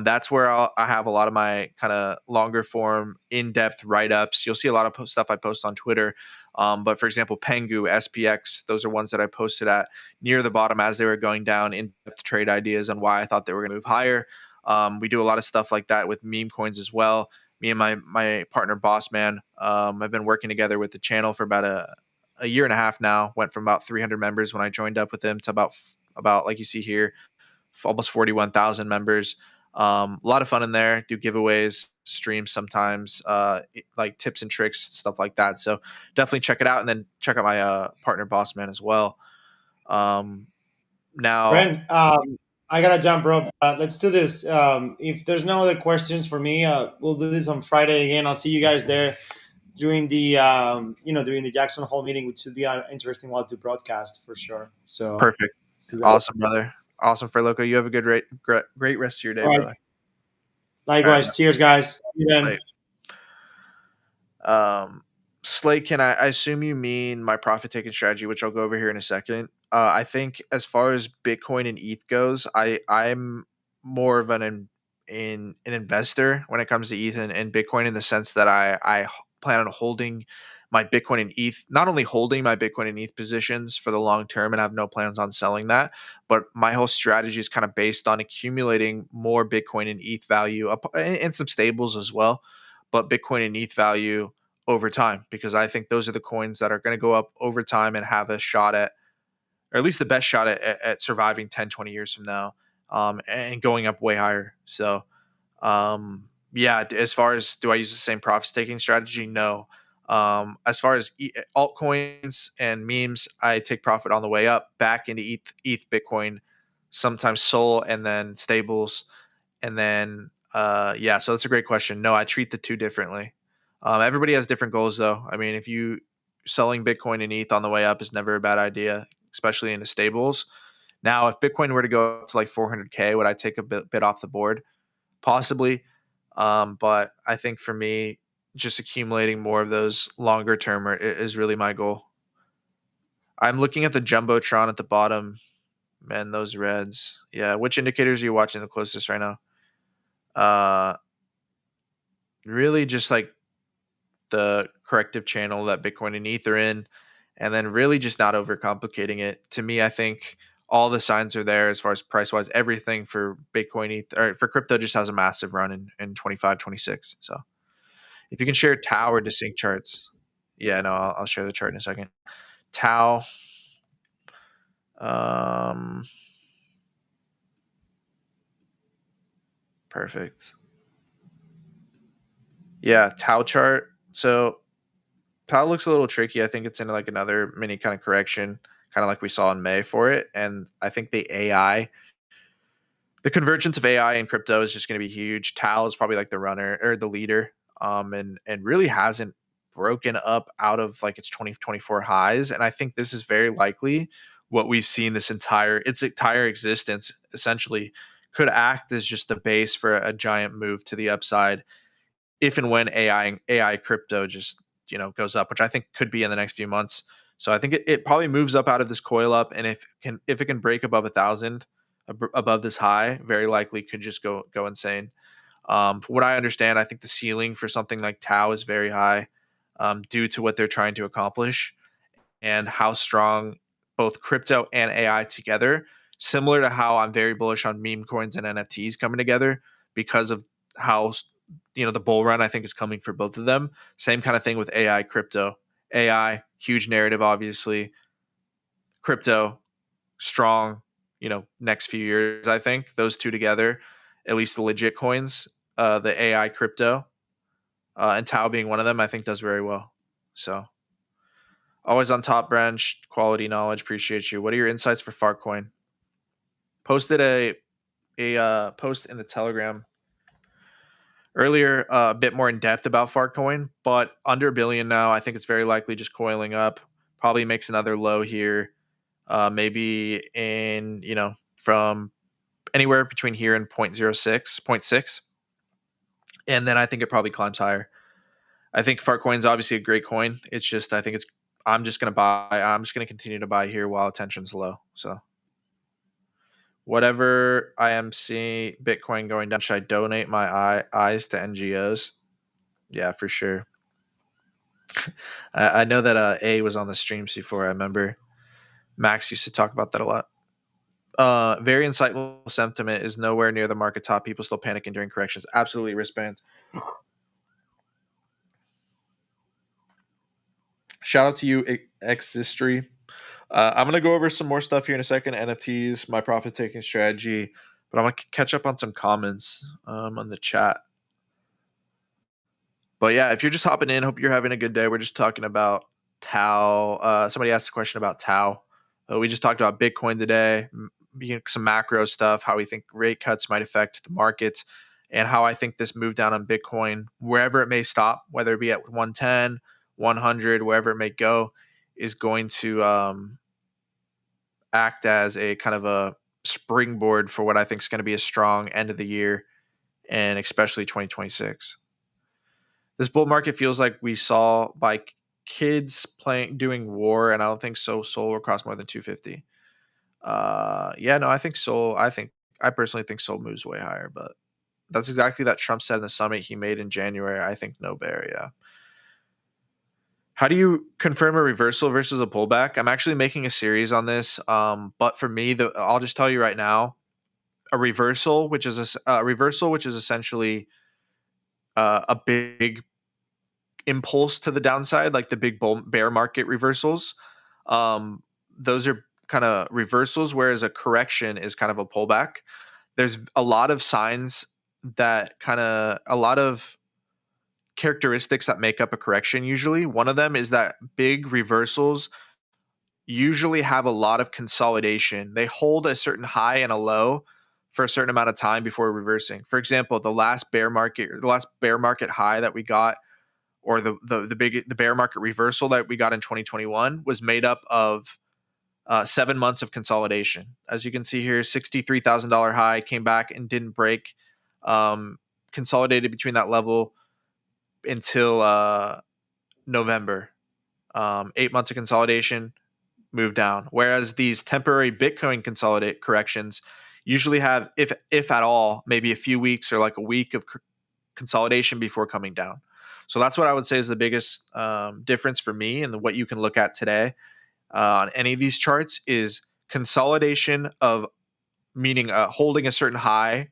That's where I have a lot of my kind of longer form, in-depth write-ups. You'll see a lot of stuff I post on Twitter. But for example, Pengu, SPX, those are ones that I posted at near the bottom as they were going down, in-depth trade ideas on why I thought they were going to move higher. We do a lot of stuff like that with meme coins as well. Me and my partner, Boss Man, I've been working together with the channel for about a year and a half now. Went from about 300 members when I joined up with him to about like you see here, almost 41,000 members. A lot of fun in there. Do giveaways, streams sometimes, like tips and tricks, stuff like that. So definitely check it out, and then check out my partner Boss Man as well. Now, Brent, I gotta jump, bro. Let's do this. If there's no other questions for me, we'll do this on Friday again. I'll see you guys there during the during the Jackson Hole meeting, which should be an interesting one to broadcast for sure. So perfect, awesome, brother, awesome for Loco. You have a great rest of your day, right, brother. Likewise. Right, cheers, guys. Slate, can I assume you mean my profit taking strategy, which I'll go over here in a second. I think as far as Bitcoin and ETH goes, I'm more of an investor when it comes to ETH and Bitcoin, in the sense that I plan on holding my Bitcoin and ETH, not only holding my Bitcoin and ETH positions for the long term and have no plans on selling that, but my whole strategy is kind of based on accumulating more Bitcoin and ETH value and some stables as well, but Bitcoin and ETH value over time, because I think those are the coins that are going to go up over time and have a shot at, or at least the best shot at surviving 10, 20 years from now, and going up way higher. So, yeah, as far as do I use the same profit taking strategy? No. As far as altcoins and memes, I take profit on the way up back into ETH, Bitcoin, sometimes Sol, and then stables. And then, yeah, so that's a great question. No, I treat the two differently. Everybody has different goals, though. I mean, if you selling Bitcoin and ETH on the way up is never a bad idea, especially in the stables. Now, if Bitcoin were to go up to like 400K, would I take a bit off the board? Possibly. But I think for me, just accumulating more of those longer term is really my goal. I'm looking at the Jumbotron at the bottom. Man, those reds. Yeah, which indicators are you watching the closest right now? Uh, Really just like the corrective channel that Bitcoin and ETH are in, and then really just not overcomplicating it. To me, I think all the signs are there as far as price wise. Everything for Bitcoin, ETH, or for crypto just has a massive run in 25, 26. So if you can share Tau or distinct charts. Yeah, no, I'll share the chart in a second. Tau. Um, Perfect. Yeah, Tau chart. So Tau looks a little tricky. I think it's in like another mini kind of correction, kind of like we saw in May for it. And I think the convergence of AI and crypto is just going to be huge. Tau is probably like the runner or the leader, and really hasn't broken up out of like its 2024 highs. And I think this is very likely what we've seen its entire existence essentially could act as just the base for a giant move to the upside if and when AI crypto just goes up, which I think could be in the next few months. So I think it probably moves up out of this coil up, and if it can break above 1,000 above this high, very likely could just go insane. From what I understand, I think the ceiling for something like Tau is very high, due to what they're trying to accomplish and how strong both crypto and AI together. Similar to how I'm very bullish on meme coins and NFTs coming together because of how the bull run I think is coming for both of them. Same kind of thing with AI crypto. AI huge narrative, obviously. Crypto strong. Next few years, I think those two together, at least the legit coins, the AI crypto, and Tau being one of them, I think does very well. So always on top, branch, quality knowledge. Appreciate you. What are your insights for Farcoin? Posted a post in the Telegram earlier, a bit more in depth about Farcoin, but under $1 billion now. I think it's very likely just coiling up. Probably makes another low here, maybe in from anywhere between here and 0.06, and then I think it probably climbs higher. I think Farcoin's obviously a great coin. It's just I think it's I'm just gonna continue to buy here while attention's low. So whatever I am seeing Bitcoin going down, should I donate my eyes to NGOs? Yeah, for sure. I know that A was on the streams before. I remember Max used to talk about that a lot. Very insightful sentiment is nowhere near the market top. People still panicking during corrections. Absolutely, wristbands. Shout out to you, Existry. I'm going to go over some more stuff here in a second. NFTs, my profit taking strategy, but I'm going to catch up on some comments on the chat. But yeah, if you're just hopping in, hope you're having a good day. We're just talking about Tau. Somebody asked a question about Tau. We just talked about Bitcoin today, some macro stuff, how we think rate cuts might affect the markets, and how I think this move down on Bitcoin, wherever it may stop, whether it be at 110, 100, wherever it may go, is going to act as a kind of a springboard for what I think is going to be a strong end of the year, and especially 2026. This bull market feels like we saw by kids doing war, and I don't think Sol will cross more than 250. Yeah, no, I think Sol. I personally think SOL moves way higher, but that's exactly that Trump said in the summit he made in January. I think no bear, yeah. How do you confirm a reversal versus a pullback? I'm actually making a series on this, but for me, I'll just tell you right now, a reversal, which is essentially a big impulse to the downside, like the big bear market reversals. Those are kind of reversals, whereas a correction is kind of a pullback. There's a lot of signs a lot of characteristics that make up a correction usually. One of them is that big reversals usually have a lot of consolidation. They hold a certain high and a low for a certain amount of time before reversing. For example, the last bear market high that we got, or the bear market reversal that we got in 2021, was made up of 7 months of consolidation. As you can see here, $63,000 high, came back and didn't break, consolidated between that level until November. 8 months of consolidation, move down. Whereas these temporary Bitcoin consolidate corrections usually have, if at all, maybe a few weeks or like a week of consolidation before coming down. So that's what I would say is the biggest difference for me, and what you can look at today on any of these charts is consolidation of, meaning holding a certain high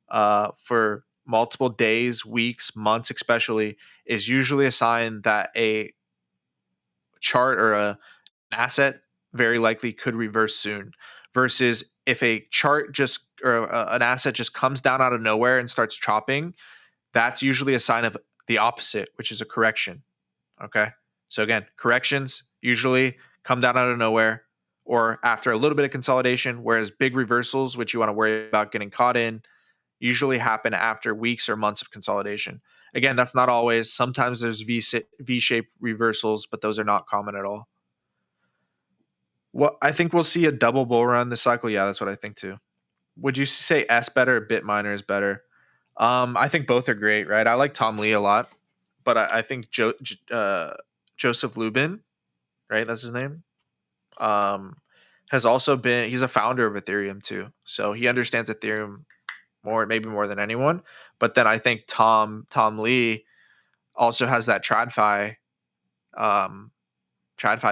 for multiple days, weeks, months especially, is usually a sign that a chart or an asset very likely could reverse soon, versus if a chart an asset just comes down out of nowhere and starts chopping, that's usually a sign of the opposite, which is a correction. Okay. So again, corrections usually come down out of nowhere or after a little bit of consolidation, whereas big reversals, which you want to worry about getting caught in, usually happen after weeks or months of consolidation. Again, that's not always. Sometimes there's V-shaped reversals, but those are not common at all. Well, I think we'll see a double bull run this cycle. Yeah, that's what I think too. Would you say S better or Bitminer is better? I think both are great, right? I like Tom Lee a lot, but I think Joseph Lubin, right? That's his name. Has also been, he's a founder of Ethereum too. So he understands Ethereum maybe more than anyone. But then I think Tom Lee also has that TradFi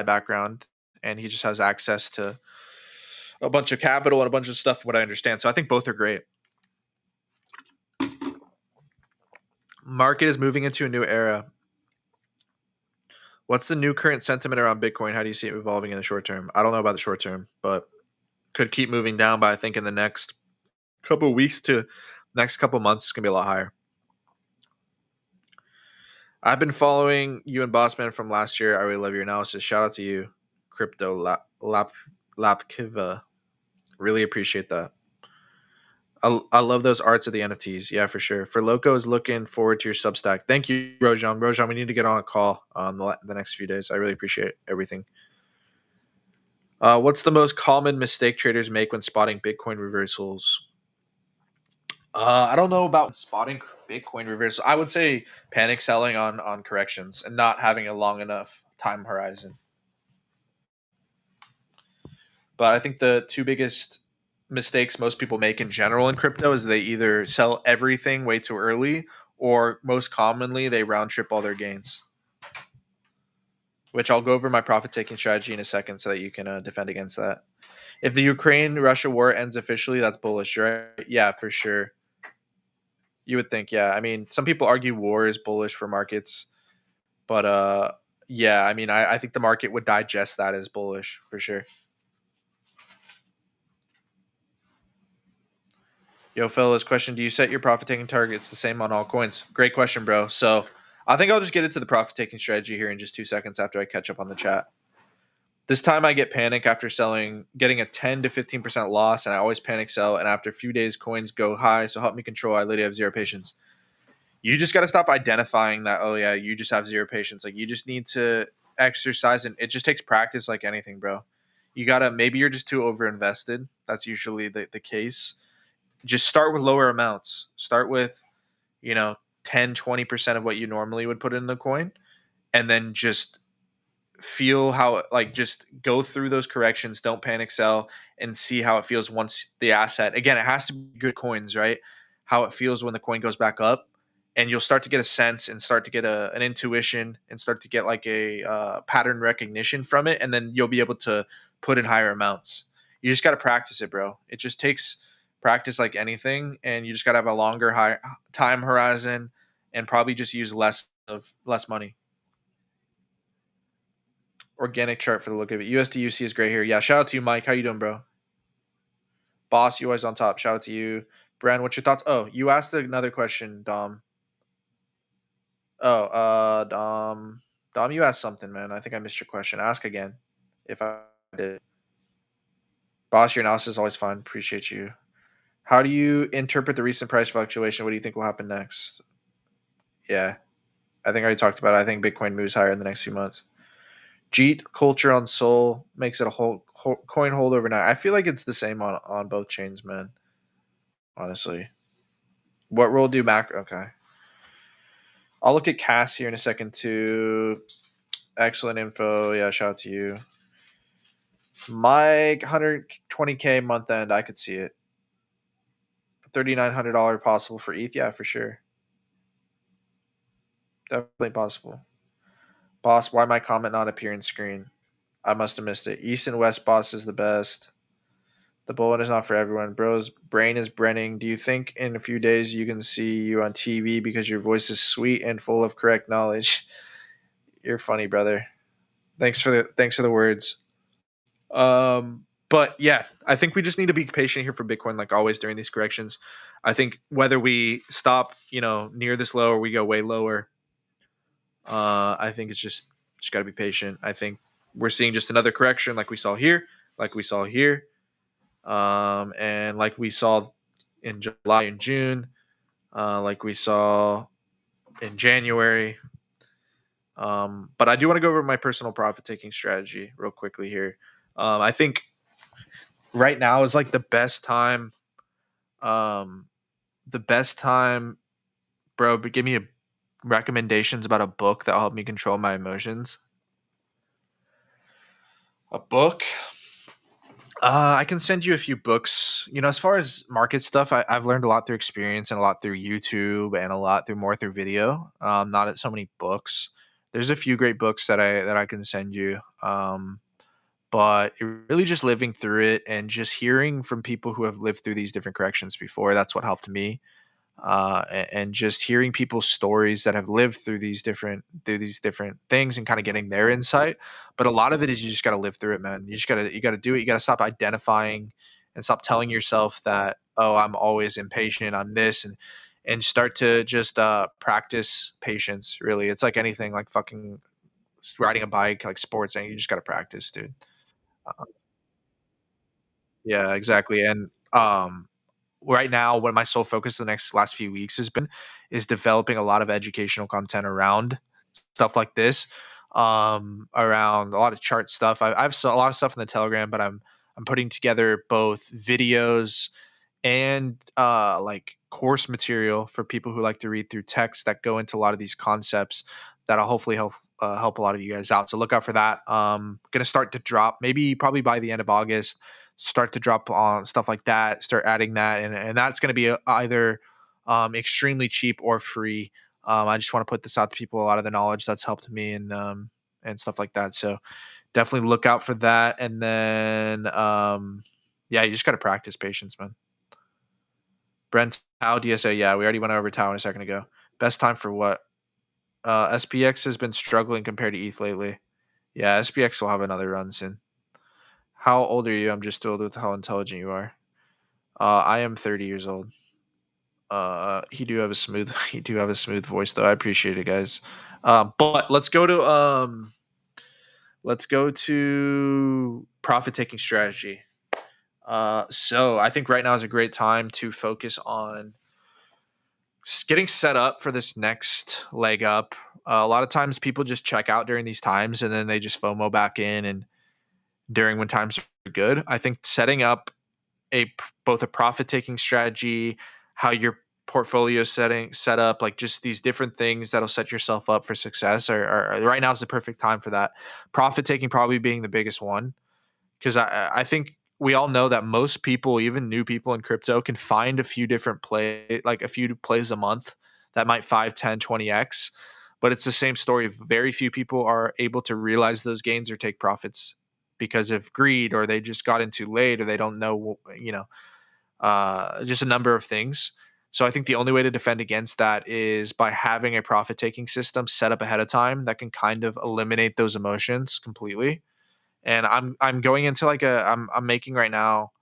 background, and he just has access to a bunch of capital and a bunch of stuff, what I understand. So I think both are great. Market is moving into a new era. What's the new current sentiment around Bitcoin? How do you see it evolving in the short term? I don't know about the short term, but could keep moving down. But I think in the next couple of weeks to next couple of months, it's going to be a lot higher. I've been following you and Bossman from last year. I really love your analysis. Shout out to you, Crypto Lapkiva. Really appreciate that. I love those arts of the NFTs. Yeah, for sure. For Locos, looking forward to your Substack. Thank you, Rojan. Rojan, we need to get on a call the next few days. I really appreciate everything. What's the most common mistake traders make when spotting Bitcoin reversals? I don't know about spotting Bitcoin reversals. I would say panic selling on corrections and not having a long enough time horizon. But I think the two biggest mistakes most people make in general in crypto is they either sell everything way too early, or most commonly they round trip all their gains, which I'll go over my profit taking strategy in a second so that you can defend against that. If the Ukraine-Russia war ends officially, that's bullish, right? Yeah, for sure. You would think, yeah. I mean, some people argue war is bullish for markets, but yeah, I mean, I think the market would digest that as bullish for sure. Yo, fellas, question: do you set your profit taking targets the same on all coins? Great question, bro. So I think I'll just get into the profit taking strategy here in just 2 seconds after I catch up on the chat. This time I get panic after getting a 10 to 15% loss, and I always panic sell. And after a few days, coins go high. So help me control. I literally have zero patience. You just got to stop identifying that, oh yeah, you just have zero patience. Like, you just need to exercise, and it just takes practice like anything, bro. Maybe you're just too over invested. That's usually the case. Just start with lower amounts. Start with, 10, 20% of what you normally would put in the coin, and then just feel how like just go through those corrections, don't panic sell, and see how it feels once the asset, again, it has to be good coins, right? How it feels when the coin goes back up, and you'll start to get a sense and start to get an intuition and start to get like a pattern recognition from it, and then you'll be able to put in higher amounts. You just got to practice it, bro. It just takes practice like anything, and you just got to have a longer high time horizon and probably just use less money. Organic chart for the look of it. USD/UC is great here. Yeah, shout out to you, Mike. How you doing, bro? Boss, you always on top. Shout out to you. Bran, what's your thoughts? Oh, you asked another question, Dom. Oh, Dom, you asked something, man. I think I missed your question. Ask again if I did. Boss, your analysis is always fun. Appreciate you. How do you interpret the recent price fluctuation? What do you think will happen next? Yeah, I think I already talked about it. I think Bitcoin moves higher in the next few months. Jeet culture on Sol makes it a whole coin hold overnight. I feel like it's the same on both chains, man. Honestly, what role do macro? Okay, I'll look at Cass here in a second too. Excellent info. Yeah, shout out to you, Mike. 120K month end. I could see it. $3,900 possible for ETH. Yeah, for sure. Definitely possible. Boss, why my comment not appearing screen? I must have missed it. East and West boss is the best. The bullet is not for everyone. Bro's brain is brenning. Do you think in a few days you can see you on TV because your voice is sweet and full of correct knowledge? You're funny, brother. Thanks for the words. But yeah, I think we just need to be patient here for Bitcoin, like always during these corrections. I think whether we stop, near this low or we go way lower, I think it's just got to be patient. I think we're seeing just another correction like we saw here, and like we saw in July and June, like we saw in January. But I do want to go over my personal profit taking strategy real quickly here. I think right now is like the best time. Bro. But give me recommendations about a book that'll help me control my emotions. A book. I can send you a few books. As far as market stuff, I've learned a lot through experience and a lot through YouTube and a lot through video. Not at so many books. There's a few great books that I can send you. But really just living through it and just hearing from people who have lived through these different corrections before. That's what helped me. And just hearing people's stories that have lived through these different things and kind of getting their insight. But a lot of it is you just got to live through it, man. You got to do it. You got to stop identifying and stop telling yourself that, oh, I'm always impatient, I'm this, and start to just practice patience. Really, it's like anything, like fucking riding a bike, like sports, and you just got to practice, dude. Yeah, exactly. And right now, what my sole focus the last few weeks has been is developing a lot of educational content around stuff like this, around a lot of chart stuff. I've saw a lot of stuff in the Telegram, but I'm putting together both videos and like course material for people who like to read through text that go into a lot of these concepts that'll hopefully help a lot of you guys out. So look out for that. Gonna start to drop probably by the end of August. Start to drop on stuff like that. Start adding that, and that's gonna be either extremely cheap or free. I just want to put this out to people. A lot of the knowledge that's helped me and stuff like that. So definitely look out for that. And then yeah, you just got to practice patience, man. Brent, Tau, DSA. Yeah, we already went over Tau a second ago. Best time for what? SPX has been struggling compared to ETH lately. Yeah, SPX will have another run soon. How old are you? I'm just thrilled with how intelligent you are. I am 30 years old. He do have a smooth voice though. I appreciate it, guys. But let's go to profit taking strategy. So I think right now is a great time to focus on getting set up for this next leg up. A lot of times people just check out during these times and then they just FOMO back in and during when times are good. I think setting up both a profit taking strategy, how you're portfolio set up, like just these different things that'll set yourself up for success are right now is the perfect time for that. Profit taking probably being the biggest one, because I think we all know that most people, even new people in crypto, can find a few different like a few plays a month that might 5, 10, 20x. But it's the same story. Very few people are able to realize those gains or take profits because of greed, or they just got in too late, or they don't know, just a number of things. So I think the only way to defend against that is by having a profit taking system set up ahead of time that can kind of eliminate those emotions completely. And I'm going into like I'm making right now,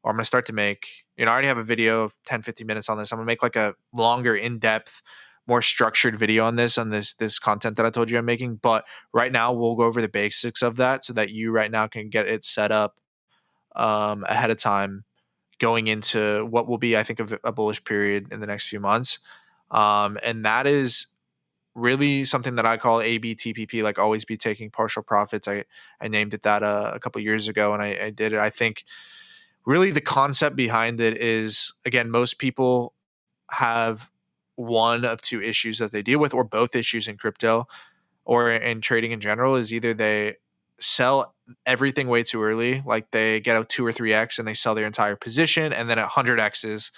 or I'm gonna start to make, I already have a video of 10, 15 minutes on this. I'm gonna make like a longer, in-depth, more structured video on this content that I told you I'm making. But right now we'll go over the basics of that so that you right now can get it set up ahead of time going into what will be, I think, a bullish period in the next few months. And that is really something that I call ABTPP, like always be taking partial profits. I named it that a couple years ago, and I did it. I think really the concept behind it is, again, most people have one of two issues that they deal with, or both issues in crypto or in trading in general. Is either they sell everything way too early, like they get a 2 or 3x and they sell their entire position, and then at 100x's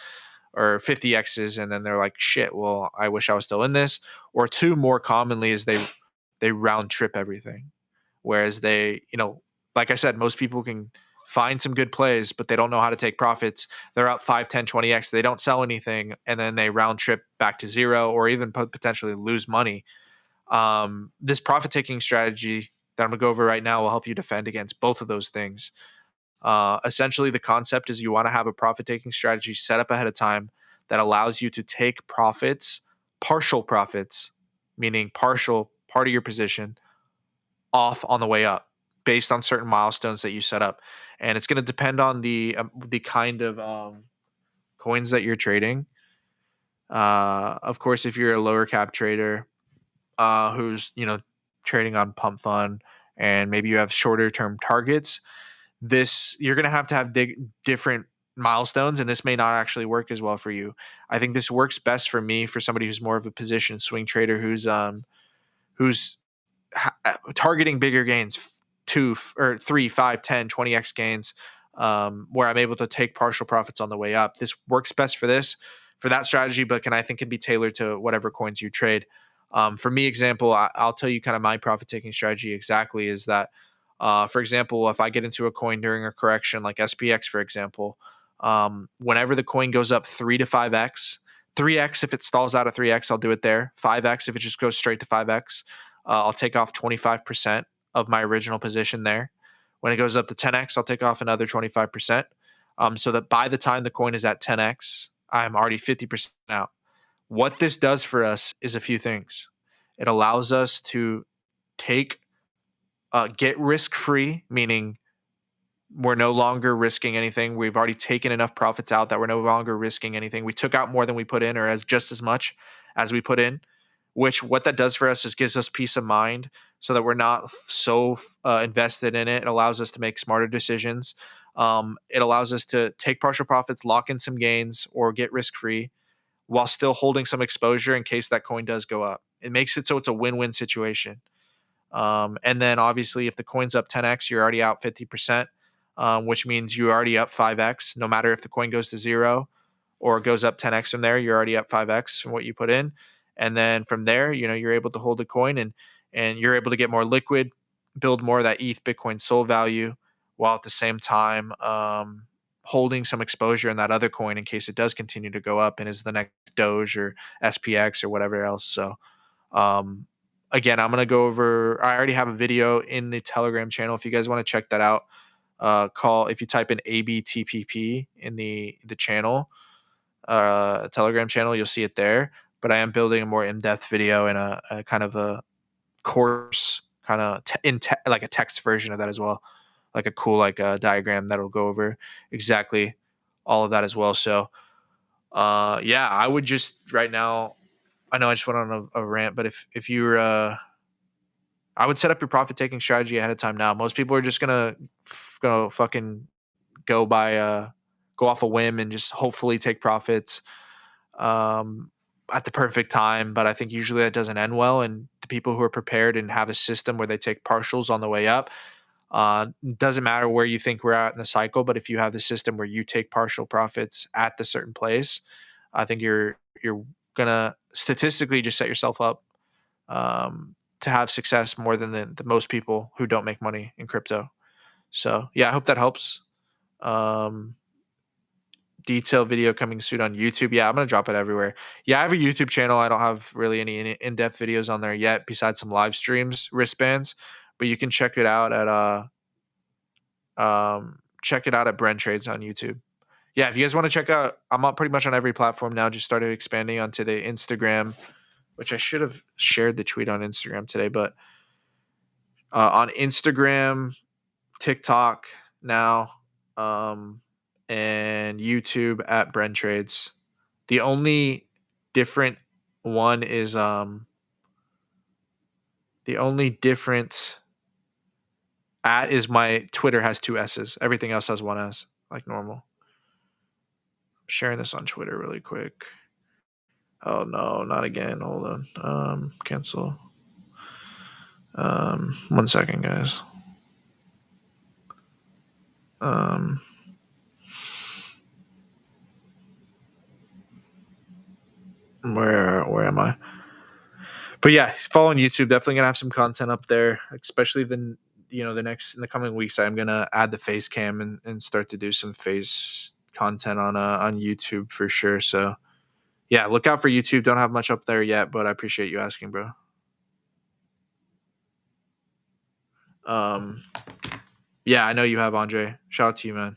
or 50x's, and then they're like, shit, well, I wish I was still in this. Or two, more commonly, is they round trip everything. Whereas they, like I said, most people can find some good plays, but they don't know how to take profits. They're up 5, 10, 20x. They don't sell anything, and then they round trip back to zero, or even potentially lose money. This profit taking strategy that I'm going to go over right now will help you defend against both of those things. Essentially, the concept is you want to have a profit taking strategy set up ahead of time that allows you to take profits, partial profits, meaning partial part of your position, off on the way up based on certain milestones that you set up. And it's going to depend on the kind of coins that you're trading. Of course, if you're a lower cap trader who's trading on Pump Fund, and maybe you have shorter term targets, you're going to have different milestones, and this may not actually work as well for you. I think this works best for me, for somebody who's more of a position swing trader, who's targeting bigger gains, 2 or 3, 5, 10, 20x gains, where I'm able to take partial profits on the way up. This works best for that strategy, but I think can be tailored to whatever coins you trade. For me, example, I'll tell you kind of my profit taking strategy exactly is that, for example, if I get into a coin during a correction like SPX, for example, whenever the coin goes up 3 to 5x, 3x if it stalls out at 3x, I'll do it there. 5x if it just goes straight to 5x, I'll take off 25% of my original position there. When it goes up to 10x, I'll take off another 25%, so that by the time the coin is at 10x, I'm already 50% out. What this does for us is a few things. It allows us to get risk-free, meaning we're no longer risking anything. We've already taken enough profits out that we're no longer risking anything. We took out more than we put in, or as just as much as we put in, which what that does for us is gives us peace of mind so that we're not so invested in it. It allows us to make smarter decisions. It allows us to take partial profits, lock in some gains, or get risk-free while still holding some exposure in case that coin does go up. It makes it so it's a win-win situation. And then obviously if the coin's up 10x, you're already out 50%, which means you're already up 5x. No matter if the coin goes to zero or goes up 10x from there, you're already up 5x from what you put in. And then from there, you're able to hold the coin and you're able to get more liquid, build more of that ETH Bitcoin SOL value, while at the same time holding some exposure in that other coin in case it does continue to go up and is the next Doge or SPX or whatever else. So again, I'm going to go over, I already have a video in the Telegram channel. If you guys want to check that out, if you type in ABTPP in the channel, Telegram channel, you'll see it there. But I am building a more in-depth video and a kind of a course, kind of like a text version of that as well, like a cool diagram that'll go over exactly all of that as well. So yeah, I would just right now, I know I just went on a rant, but if you're I would set up your profit taking strategy ahead of time now. Most people are just gonna fucking go off a whim and just hopefully take profits. at the perfect time, but I think usually that doesn't end well. And the people who are prepared and have a system where they take partials on the way up, doesn't matter where you think we're at in the cycle, but if you have the system where you take partial profits at the certain place, I think you're gonna statistically just set yourself up to have success more than the most people who don't make money in crypto. So yeah, I hope that helps. Um, Detailed video coming soon on YouTube. Yeah, I'm gonna drop it everywhere. Yeah, I have a YouTube channel. I don't have really any in-depth videos on there yet, besides some live streams, wristbands. But you can check it out at Brent Trades on YouTube. Yeah, if you guys want to check out, I'm up pretty much on every platform now. Just started expanding onto the Instagram, which I should have shared the tweet on Instagram today, but on Instagram, TikTok now, and YouTube at Brent Trades. The only different one is the only different at is my Twitter has 2 S's. Everything else has 1 S, like normal. I'm sharing this on Twitter really quick. Oh no, not again. Hold on. Cancel. 1 second, guys. Where am I? But yeah, follow on YouTube. Definitely gonna have some content up there, especially the in the coming weeks. I'm gonna add the face cam and start to do some face content on YouTube for sure. So yeah, look out for YouTube. Don't have much up there yet, but I appreciate you asking, bro. Yeah, I know you have, Andre. Shout out to you, man.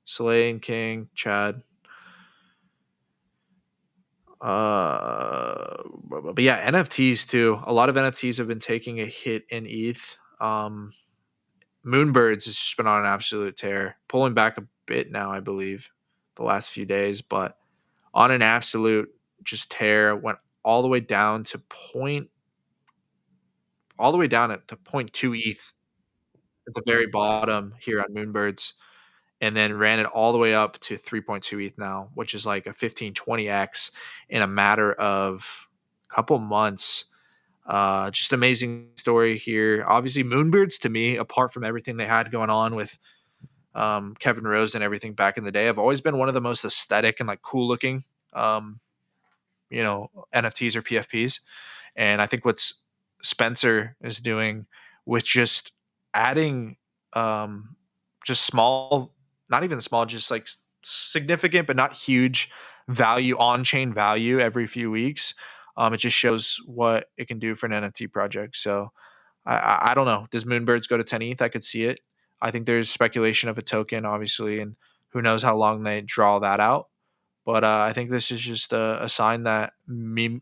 Slay and King, Chad. But yeah, NFTs too. A lot of NFTs have been taking a hit in ETH. Moonbirds has just been on an absolute tear, pulling back a bit now, I believe, the last few days, but on an absolute just tear. Went all the way down to all the way down to 0.2 ETH at the very bottom here on Moonbirds, and then ran it all the way up to 3.2 ETH now, which is like a 15-20x in a matter of a couple months. Just amazing story here. Obviously, Moonbirds to me, apart from everything they had going on with Kevin Rose and everything back in the day, have always been one of the most aesthetic and like cool looking, NFTs or PFPs. And I think what's Spencer is doing with just adding just small, not even small, just like significant but not huge value, on-chain value every few weeks. It just shows what it can do for an NFT project. So I don't know. Does Moonbirds go to 10 ETH? I could see it. I think there's speculation of a token, obviously, and who knows how long they draw that out. But I think this is just a sign that meme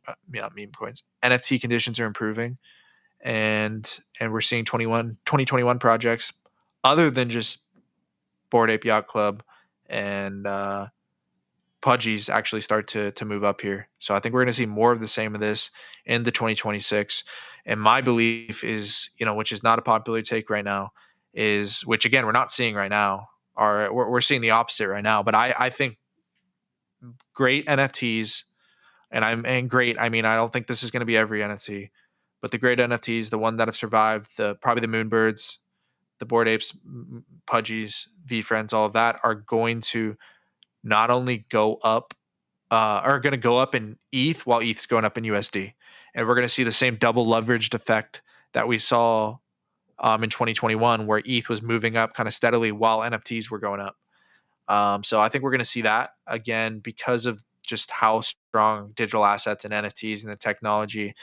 coins, NFT conditions are improving, and we're seeing 2021 projects other than just Bored Ape Yacht Club and Pudgies actually start to move up here. So I think we're going to see more of the same of this in the 2026. And my belief is, which is not a popular take right now, is which again we're not seeing right now. We're seeing the opposite right now. But I think great NFTs, and great. I mean, I don't think this is going to be every NFT, but the great NFTs, the one that have survived, probably the Moonbirds, the Bored Apes, Pudgies, VeeFriends, all of that are going to not only go up, are going to go up in ETH while ETH's going up in USD, and we're going to see the same double leveraged effect that we saw in 2021, where ETH was moving up kind of steadily while NFTs were going up. So I think we're going to see that again because of just how strong digital assets and NFTs and the technology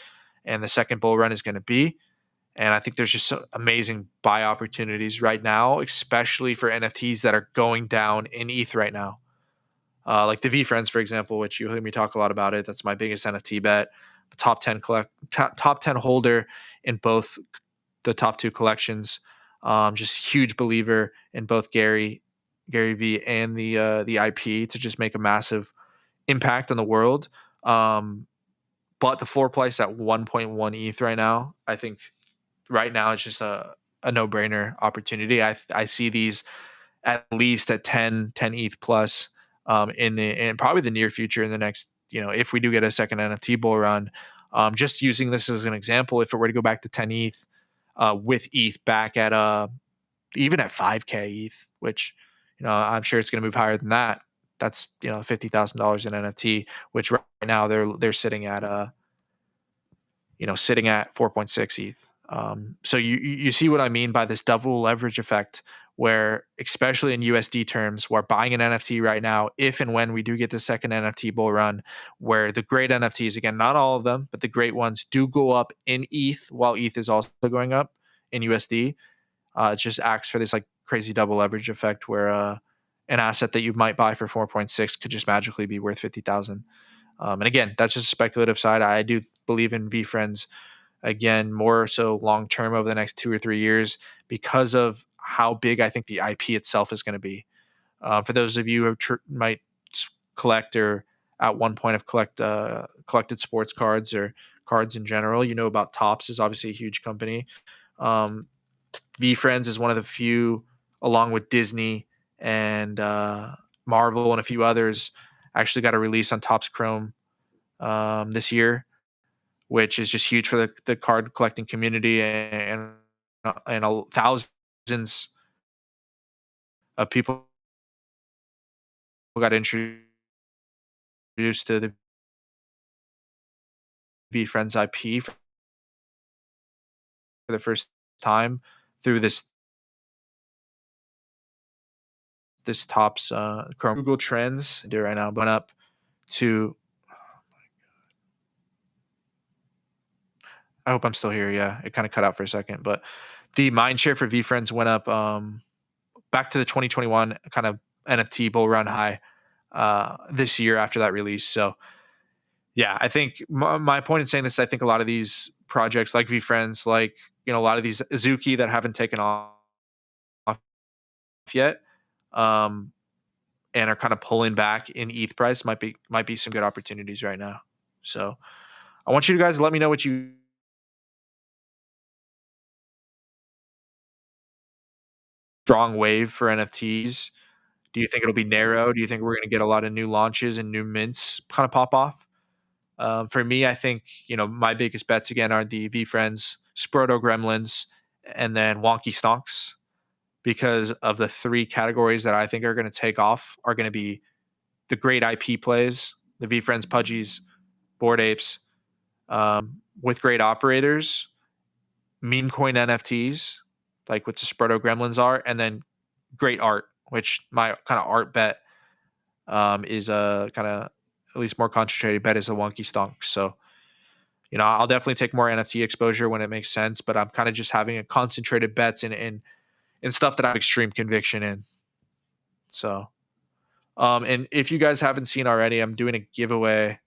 and the second bull run is going to be. And I think there's just some amazing buy opportunities right now, especially for NFTs that are going down in ETH right now. Like the VeeFriends, for example, which you hear me talk a lot about it. That's my biggest NFT bet. Top 10 holder in both the top 2 collections. Just huge believer in both Gary V and the IP to just make a massive impact on the world. But the floor price at 1.1 ETH right now, I think right now it's just a no-brainer opportunity. I see these at least at 10 ETH plus in probably the near future, in the next, if we do get a second NFT bull run. Just using this as an example, if it were to go back to 10 ETH, with ETH back at even at 5K ETH, which I'm sure it's going to move higher than that. That's $50,000 in NFT, which right now they're sitting at 4.6 ETH. So you see what I mean by this double leverage effect, where especially in USD terms, we're buying an NFT right now, if and when we do get the second NFT bull run, where the great NFTs, again, not all of them, but the great ones do go up in ETH while ETH is also going up in USD. It just acts for this like crazy double leverage effect, where an asset that you might buy for 4.6 could just magically be worth 50,000. And again, that's just a speculative side. I do believe in VeeFriends, again, more so long term over the next 2 or 3 years, because of how big I think the IP itself is going to be. For those of you who might collect, or at one point have collected sports cards or cards in general, about Topps is obviously a huge company. VeeFriends is one of the few, along with Disney and Marvel and a few others, actually got a release on Topps Chrome this year, which is just huge for the card collecting community, and thousands of people got introduced to the VeeFriends IP for the first time through this Topps Chrome. Google Trends do right now, but up to, I hope I'm still here. Yeah, it kind of cut out for a second, but the mindshare for VeeFriends went up back to the 2021 kind of NFT bull run high this year after that release. So yeah, I think my point in saying this, I think a lot of these projects like VeeFriends, like a lot of these Azuki that haven't taken off yet, and are kind of pulling back in ETH price, might be some good opportunities right now. So I want you guys to let me know what you strong wave for NFTs. Do you think it'll be narrow? Do you think we're going to get a lot of new launches and new mints kind of pop off? For me, I think my biggest bets again are the VeeFriends, Sproto Gremlins, and then Wonky Stonks, because of the three categories that I think are going to take off are going to be the great IP plays, the VeeFriends Pudgies, Bored Apes, with great operators, meme coin NFTs, like what the Sproto Gremlins are, and then great art, which my kind of art bet is a kind of at least more concentrated bet is a Wonky Stonk. So, I'll definitely take more NFT exposure when it makes sense, but I'm kind of just having a concentrated bets in stuff that I have extreme conviction in. So, and if you guys haven't seen already, I'm doing a giveaway,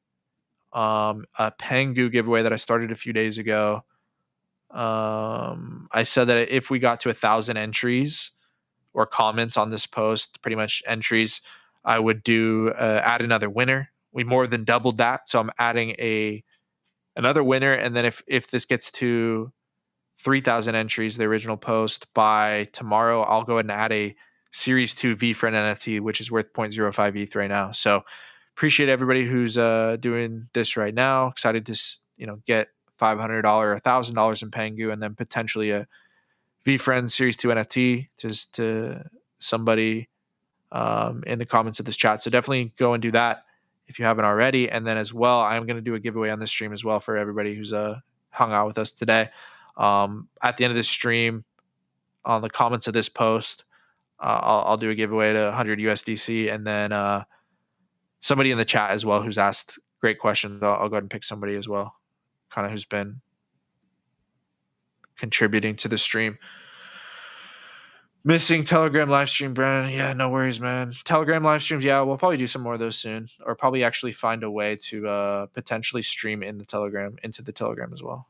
a Pengu giveaway that I started a few days ago. I said that if we got to 1,000 entries or comments on this post, pretty much entries, I would do add another winner. We more than doubled that, so I'm adding another winner, and then if this gets to 3,000 entries, the original post, by tomorrow, I'll go ahead and add a Series 2 VeeFriend NFT, which is worth 0.05 ETH right now. So appreciate everybody who's doing this right now. Excited to get $500 or $1,000 in Pengu, and then potentially a VeeFriend Series 2 NFT to somebody in the comments of this chat. So definitely go and do that if you haven't already. And then as well, I'm going to do a giveaway on this stream as well for everybody who's hung out with us today. At the end of this stream, on the comments of this post, I'll do a giveaway to 100 USDC, and then somebody in the chat as well who's asked great questions. I'll go ahead and pick somebody as well, kind of who's been contributing to the stream. Missing Telegram live stream, Brandon. Yeah, no worries, man. Telegram live streams, yeah, we'll probably do some more of those soon, or probably actually find a way to potentially stream into the Telegram as well.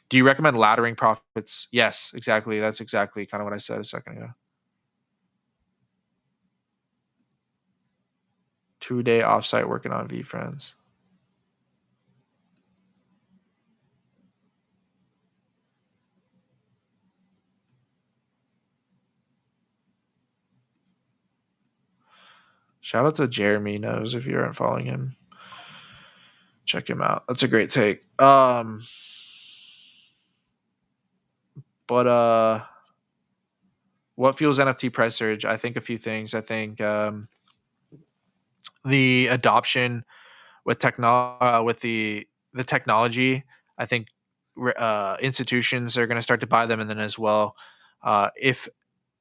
Do you recommend laddering profits? Yes, exactly. That's exactly kind of what I said a second ago. 2-day offsite working on VeeFriends. Shout out to Jeremy Knows if you aren't following him. Check him out. That's a great take. But what fuels NFT price surge? I think a few things. I think the adoption with the technology. I think institutions are going to start to buy them, and then as well, if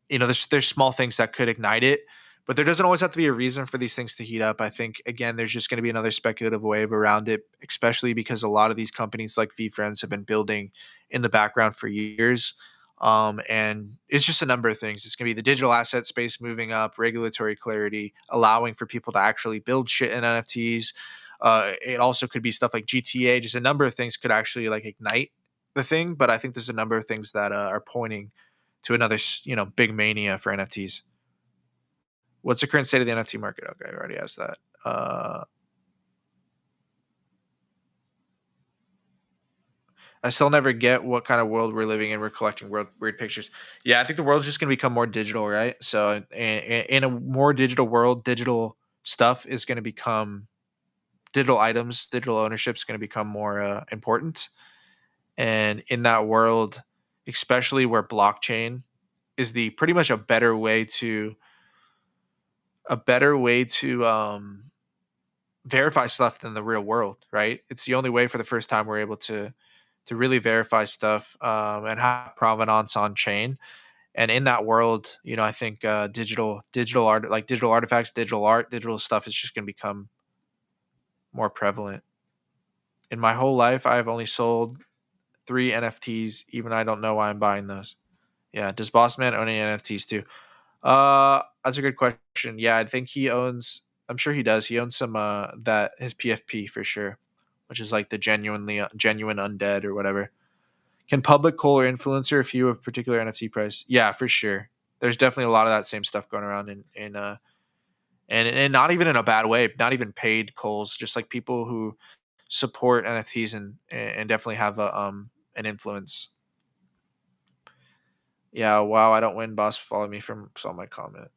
there's small things that could ignite it, but there doesn't always have to be a reason for these things to heat up. I think again, there's just going to be another speculative wave around it, especially because a lot of these companies like VeeFriends have been building in the background for years. And it's just a number of things. It's going to be the digital asset space moving up, regulatory clarity, allowing for people to actually build shit in NFTs. It also could be stuff like GTA. Just a number of things could actually like ignite the thing. But I think there's a number of things that are pointing to another, big mania for NFTs. What's the current state of the NFT market? Okay, I already asked that. I still never get what kind of world we're living in. We're collecting weird pictures. Yeah, I think the world's just going to become more digital, right? So in a more digital world, digital stuff is going to become digital items, digital ownership is going to become more important. And in that world, especially where blockchain is the pretty much a better way to verify stuff than the real world, right? It's the only way for the first time we're able to really verify stuff and have provenance on chain. And in that world, I think digital art, like digital artifacts, digital art, digital stuff is just going to become more prevalent. In my whole life, I've only sold 3 NFTs. Even I don't know why I'm buying those. Yeah, does Bossman own any NFTs too? That's a good question. Yeah, I think he owns. I'm sure he does. He owns some that his PFP for sure, which is like the genuine undead or whatever. Can public coal or influencer fuel a particular NFT price? Yeah, for sure. There's definitely a lot of that same stuff going around and not even in a bad way. Not even paid calls, just like people who support NFTs and definitely have an influence. Yeah, wow, I don't win. Boss, follow me from saw my comment.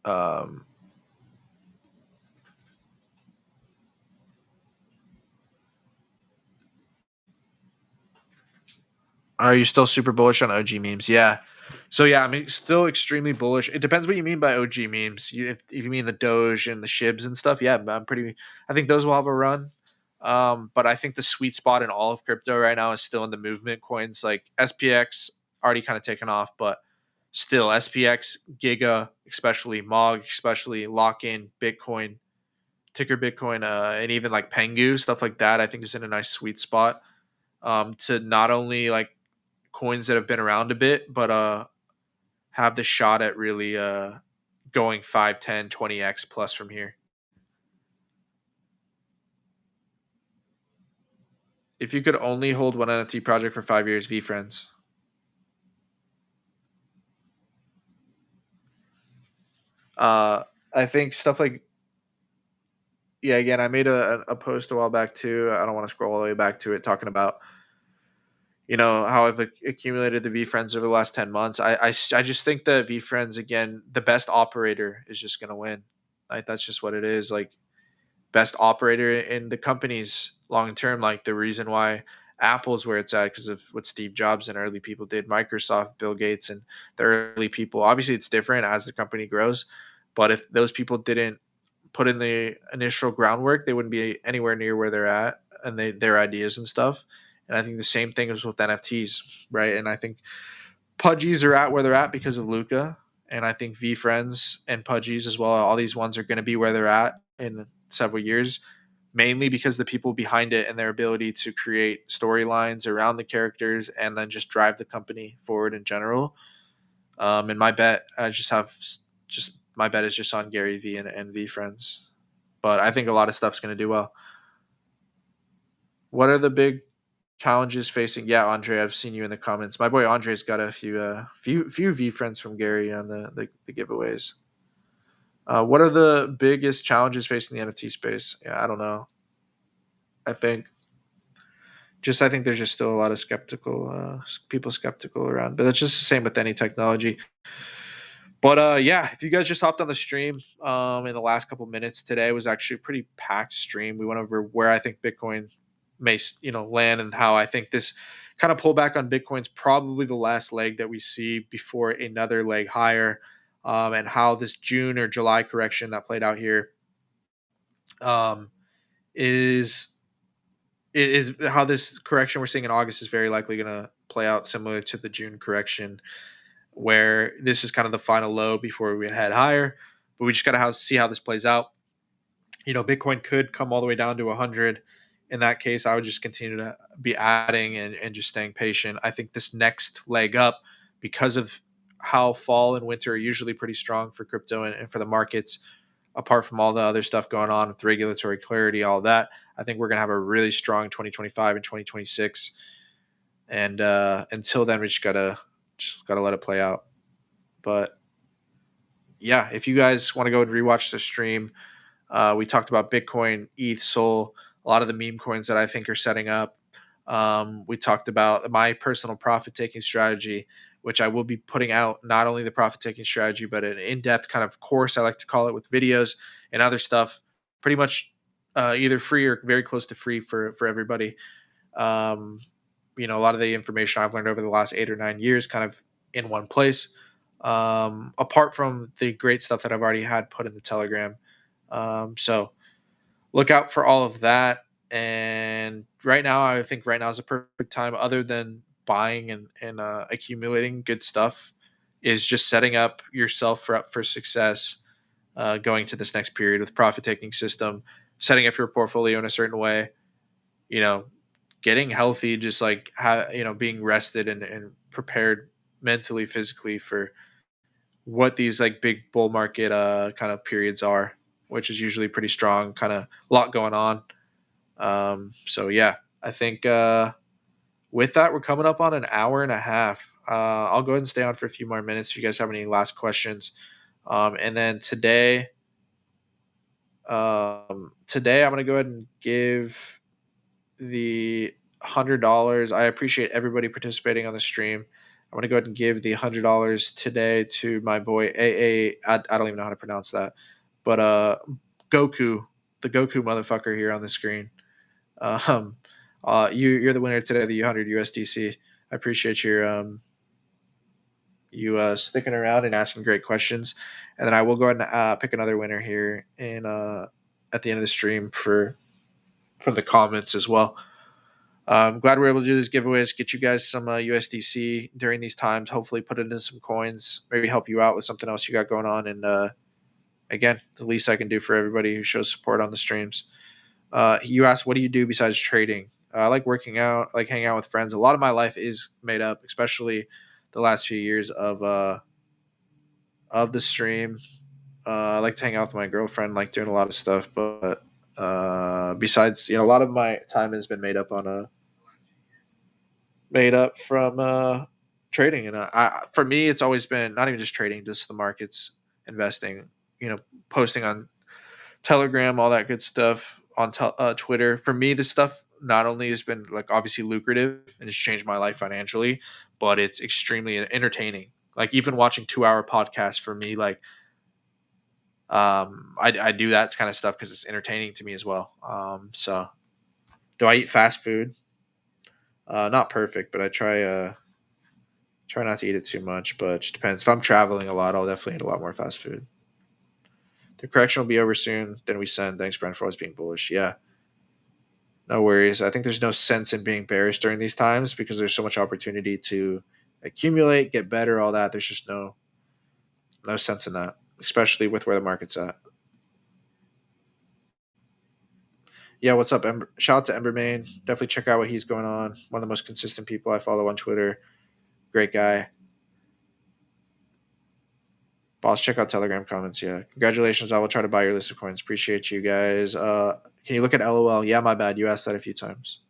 Yeah. Are you still super bullish on OG memes? Yeah. So yeah, I'm still extremely bullish. It depends what you mean by OG memes. If you mean the Doge and the Shibs and stuff, yeah, I'm pretty. I think those will have a run. But I think the sweet spot in all of crypto right now is still in the movement coins like SPX already kind of taken off, but still SPX, Giga, especially Mog, especially Lock In, Bitcoin, Ticker Bitcoin, and even like Pengu stuff like that. I think is in a nice sweet spot to not only like coins that have been around a bit, but have the shot at really going 5, 10, 20x plus from here. If you could only hold one NFT project for 5 years, VeeFriends. I think stuff like, yeah, again, I made a post a while back too. I don't want to scroll all the way back to it, talking about how I've accumulated the VeeFriends over the last 10 months. I just think that VeeFriends, again, the best operator is just going to win. Like, that's just what it is. Like, best operator in the companies long term. Like, the reason why Apple's where it's at because of what Steve Jobs and early people did. Microsoft, Bill Gates, and the early people. Obviously, it's different as the company grows. But if those people didn't put in the initial groundwork, they wouldn't be anywhere near where they're at and their ideas and stuff. And I think the same thing is with NFTs, right? And I think Pudgies are at where they're at because of Luca. And I think VeeFriends and Pudgies as well, all these ones are going to be where they're at in several years, mainly because the people behind it and their ability to create storylines around the characters and then just drive the company forward in general. And my bet, my bet is just on Gary Vee and VeeFriends. But I think a lot of stuff's going to do well. What are the big challenges facing? Yeah, Andre, I've seen you in the comments. My boy Andre's got a few VeeFriends from Gary on the giveaways. What are the biggest challenges facing the NFT space? Yeah, I don't know. I think there's just still a lot of people skeptical around, but that's just the same with any technology. But yeah, if you guys just hopped on the stream in the last couple minutes today, was actually a pretty packed stream. We went over where I think Bitcoin may land, and how I think this kind of pullback on Bitcoin's probably the last leg that we see before another leg higher, and how this June or July correction that played out here um, is how this correction we're seeing in August is very likely going to play out similar to the June correction, where this is kind of the final low before we head higher. But we just got to see how this plays out. Bitcoin could come all the way down to 100. In that case, I would just continue to be adding and just staying patient. I think this next leg up, because of how fall and winter are usually pretty strong for crypto and for the markets, apart from all the other stuff going on with regulatory clarity, all that, I think we're going to have a really strong 2025 and 2026. And until then, we just gotta let it play out. But yeah, if you guys want to go and rewatch the stream, we talked about Bitcoin, ETH, Sol, a lot of the meme coins that I think are setting up. We talked about my personal profit taking strategy, which I will be putting out, not only the profit taking strategy, but an in-depth kind of course, I like to call it, with videos and other stuff, pretty much either free or very close to free for everybody. A lot of the information I've learned over the last 8 or 9 years kind of in one place, apart from the great stuff that I've already had put in the Telegram. So look out for all of that. And I think right now is a perfect time, other than buying and accumulating good stuff, is just setting up yourself up for success going to this next period with profit taking system, setting up your portfolio in a certain way, getting healthy, just like being rested and prepared mentally, physically for what these like big bull market kind of periods are, which is usually pretty strong, kind of a lot going on. So yeah, I think with that, we're coming up on an hour and a half. I'll go ahead and stay on for a few more minutes if you guys have any last questions. And then today I'm going to go ahead and give the $100. I appreciate everybody participating on the stream. I'm going to go ahead and give the $100 today to my boy AA. I don't even know how to pronounce that, but Goku, the Goku motherfucker here on the screen. You're the winner today of the 100 USDC. I appreciate your you sticking around and asking great questions, and then I will go ahead and pick another winner here in at the end of the stream from the comments as well. I'm glad we're able to do these giveaways, get you guys some USDC during these times. Hopefully, put it in some coins, maybe help you out with something else you got going on. And again, the least I can do for everybody who shows support on the streams. You asked, what do you do besides trading? I like working out, I like hanging out with friends. A lot of my life is made up, especially the last few years of the stream. I like to hang out with my girlfriend, like doing a lot of stuff. But besides, a lot of my time has been made up from trading. And for me, it's always been not even just trading, just the markets, investing, posting on Telegram, all that good stuff on Twitter. For me, this stuff not only has been like obviously lucrative and it's changed my life financially, but it's extremely entertaining. Like even watching 2-hour podcasts for me, like I do that kind of stuff because it's entertaining to me as well. So do I eat fast food? Not perfect, but I try not to eat it too much, but it just depends. If I'm traveling a lot, I'll definitely eat a lot more fast food. The correction will be over soon. Then we send. Thanks, Brent, for always being bullish. Yeah. No worries. I think there's no sense in being bearish during these times because there's so much opportunity to accumulate, get better, all that. There's just no sense in that, especially with where the market's at. Yeah, what's up, Ember? Shout out to Embermain. Definitely check out what he's going on. One of the most consistent people I follow on Twitter. Great guy. Boss, check out Telegram comments. Yeah. Congratulations. I will try to buy your list of coins. Appreciate you guys. Can you look at LOL? Yeah, my bad. You asked that a few times.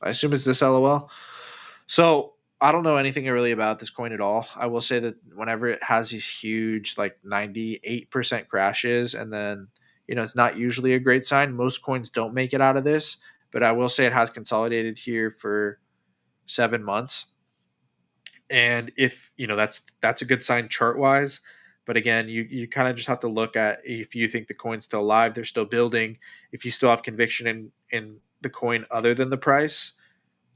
I assume it's this LOL. So I don't know anything really about this coin at all. I will say that whenever it has these huge, like 98% crashes, and then, it's not usually a great sign. Most coins don't make it out of this. but I will say it has consolidated here for 7 months. And if that's a good sign chart wise. But again, you kind of just have to look at if you think the coin's still alive, they're still building. If you still have conviction in the coin other than the price,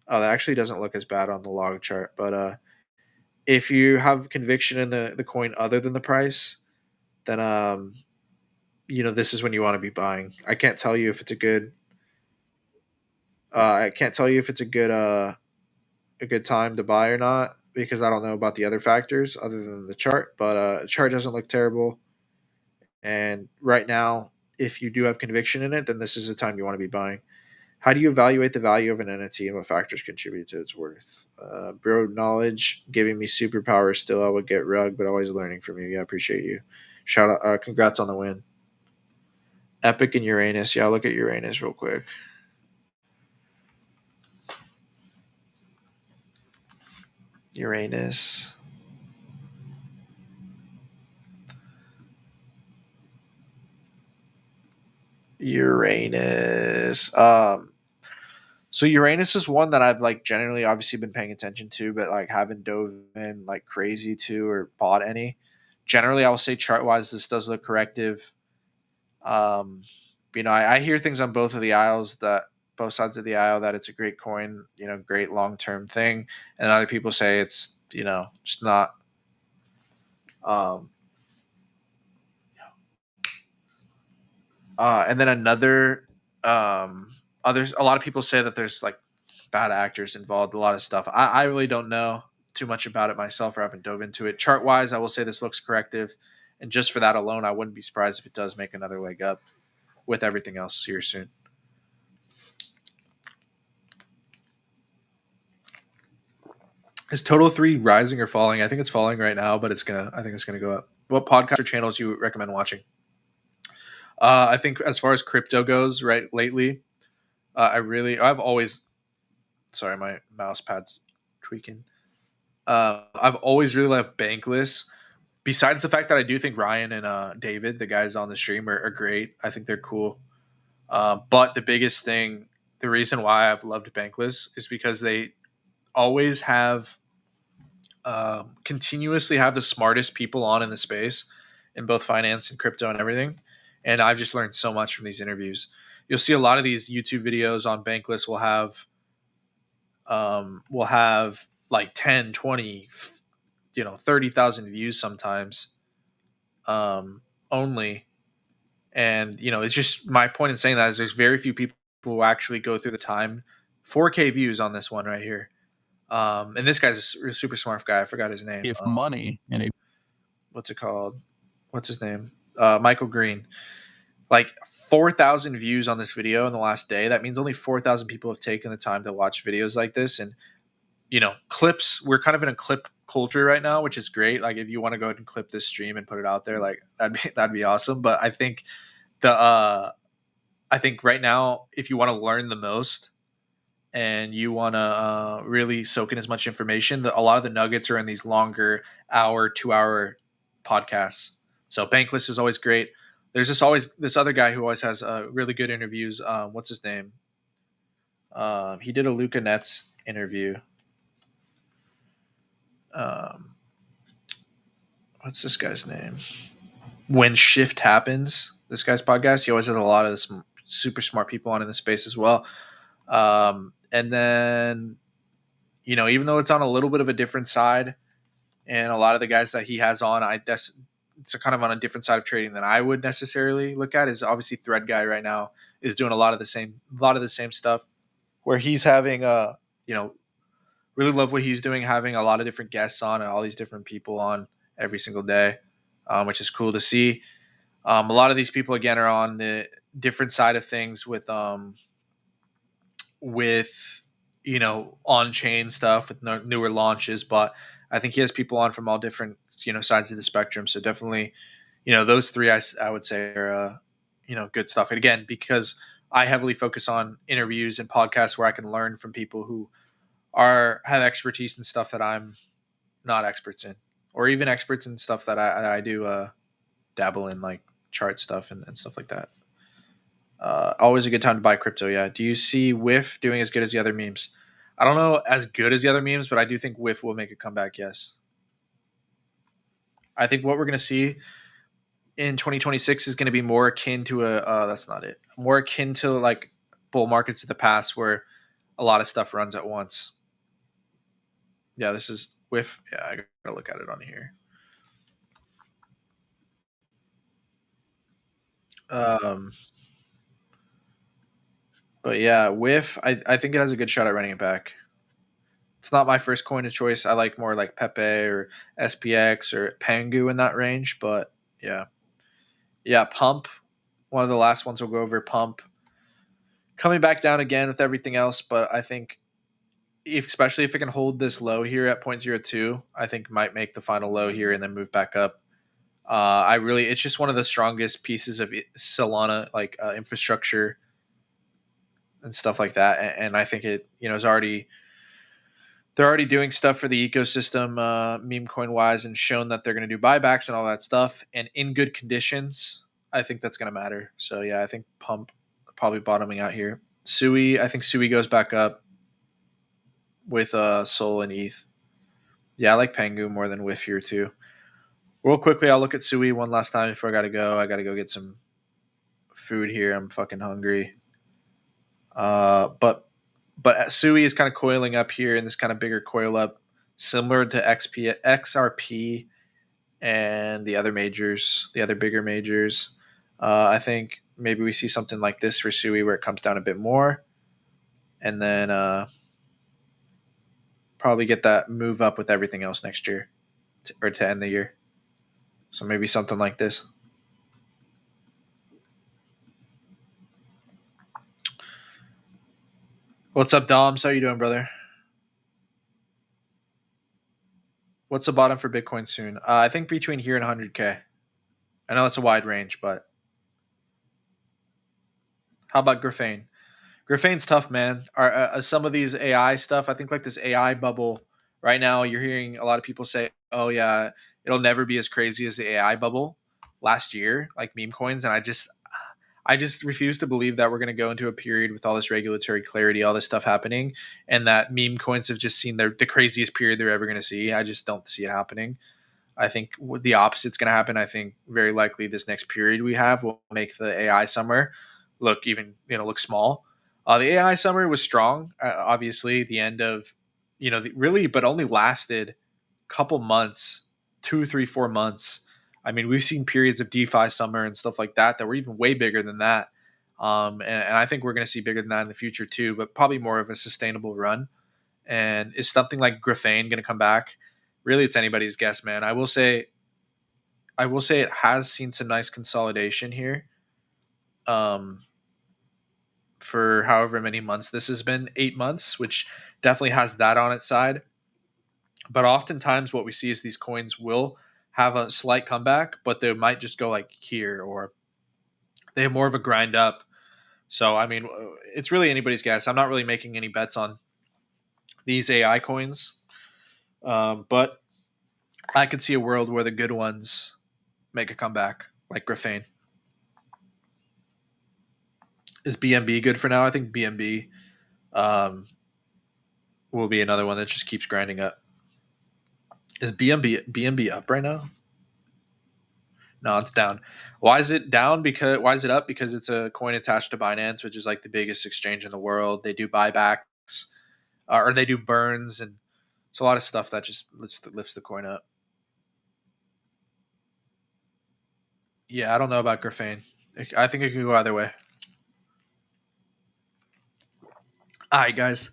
that actually doesn't look as bad on the log chart. But if you have conviction in the coin other than the price, then this is when you want to be buying. I can't tell you if it's a good. I can't tell you if it's a good time to buy or not because I don't know about the other factors other than the chart. But the chart doesn't look terrible, and right now, if you do have conviction in it, then this is the time you want to be buying. How do you evaluate the value of an entity and what factors contribute to its worth? Bro, knowledge giving me superpowers. Still, I would get rug, but always learning from you. Yeah, I appreciate you. Shout out, congrats on the win. Epic and Uranus. Yeah, I'll look at Uranus real quick. Uranus. So Uranus is one that I've like generally obviously been paying attention to, but like haven't dove in like crazy to or bought any. Generally, I will say chart wise, this does look corrective. Um, I hear things on both sides of the aisle that it's a great coin, great long term thing, and other people say it's just not. And then others, a lot of people say that there's like bad actors involved, a lot of stuff. I really don't know too much about it myself or haven't dove into it. Chart wise, I will say this looks corrective. And just for that alone, I wouldn't be surprised if it does make another leg up with everything else here soon. Is Total 3 rising or falling? I think it's falling right now, but I think it's gonna go up. What podcast or channels do you recommend watching? I think as far as crypto goes, right lately, I've always, sorry, my mouse pad's tweaking. I've always really loved Bankless. Besides the fact that I do think Ryan and David, the guys on the stream, are great. I think they're cool. But the biggest thing, the reason why I've loved Bankless is because they always have continuously have the smartest people on in the space in both finance and crypto and everything. And I've just learned so much from these interviews. You'll see a lot of these YouTube videos on Bankless will have like 10, 20, 30,000 views sometimes only. And, it's just my point in saying that is there's very few people who actually go through the time. 4K views on this one right here. And this guy's a super smart guy. I forgot his name. If money and a what's it called? What's his name? Michael Green. Like 4,000 views on this video in the last day. That means only 4,000 people have taken the time to watch videos like this. And, clips, we're kind of in a clip culture right now, which is great. Like if you want to go ahead and clip this stream and put it out there, like that'd be awesome. But I think right now, if you want to learn the most and you want to really soak in as much information, a lot of the nuggets are in these longer hour, 2 hour podcasts. So Bankless is always great. There's just always this other guy who always has really good interviews. What's his name? He did a Luca Nets interview. What's this guy's name? When Shift Happens, this guy's podcast. He always has a lot of this super smart people on in the space as well. And then, even though it's on a little bit of a different side, and a lot of the guys that he has on, it's kind of on a different side of trading than I would necessarily look at. Is obviously Thread Guy right now is doing a lot of the same stuff, where he's having really love what he's doing, having a lot of different guests on and all these different people on every single day, which is cool to see. A lot of these people again are on the different side of things with on-chain stuff with newer launches, but I think he has people on from all different sides of the spectrum. So definitely, those three I would say are good stuff. And again, because I heavily focus on interviews and podcasts where I can learn from people who have expertise in stuff that I'm not experts in, or even experts in stuff that I do dabble in, like chart stuff and stuff like that. Always a good time to buy crypto. Yeah. Do you see Whiff doing as good as the other memes? I don't know as good as the other memes, but I do think Whiff will make a comeback. Yes. I think what we're going to see in 2026 is going to be more akin to a, that's not it, more akin to like bull markets of the past where a lot of stuff runs at once. Yeah. This is Whiff. Yeah. I got to look at it on here. Um, but yeah, Whiff, I think it has a good shot at running it back. It's not my first coin of choice. I like more like Pepe or SPX or Pangu in that range. But yeah, yeah, Pump. One of the last ones we'll go over. Pump coming back down again with everything else, but I think especially if it can hold this low here at 0.02, I think might make the final low here and then move back up. It's just one of the strongest pieces of Solana like infrastructure and stuff like that, and I think it is already they're already doing stuff for the ecosystem, meme coin wise, and shown that they're going to do buybacks and all that stuff, and in good conditions. I think that's going to matter. So yeah, I think Pump probably bottoming out here. Sui, I think Sui goes back up with Sol and ETH. Yeah, I like Pangu more than Whiff here too. Real quickly, I'll look at Sui one last time before I got to go. I got to go get some food here. I'm fucking hungry. But Sui is kind of coiling up here in this kind of bigger coil up, similar to XRP and the other majors, the other bigger majors. I think maybe we see something like this for Sui where it comes down a bit more, and then probably get that move up with everything else next year or to end the year. So maybe something like this. What's up, Doms? How you doing, brother? What's the bottom for Bitcoin soon? I think between here and 100K. I know it's a wide range, but how about Graphane? Graphane's tough, man. Some of these AI stuff, I think like this AI bubble right now, you're hearing a lot of people say, oh, yeah, it'll never be as crazy as the AI bubble last year, like meme coins. And I just refuse to believe that we're going to go into a period with all this regulatory clarity, all this stuff happening, and that meme coins have just seen the craziest period they're ever going to see. I just don't see it happening. I think the opposite's going to happen. I think very likely this next period we have will make the AI summer look even, look small. The AI summer was strong. Obviously, the end of, really, but only lasted a couple months, 2, 3, 4 months. I mean, we've seen periods of DeFi summer and stuff like that were even way bigger than that. And I think we're going to see bigger than that in the future too, but probably more of a sustainable run. And is something like Graphane going to come back? Really, it's anybody's guess, man. I will say it has seen some nice consolidation here. For however many months this has been, 8 months, which definitely has that on its side. But oftentimes what we see is these coins will have a slight comeback, but they might just go like here, or they have more of a grind up. So, I mean, it's really anybody's guess. I'm not really making any bets on these AI coins. But I could see a world where the good ones make a comeback, like Graphane. Is BNB good for now? I think BNB will be another one that just keeps grinding up. Is BNB up right now? No, it's down. Why is it down? Why is it up? Because it's a coin attached to Binance, which is like the biggest exchange in the world. They do buybacks, or they do burns, and it's a lot of stuff that just lifts the coin up. Yeah, I don't know about Graphane. I think it could go either way. All right, guys.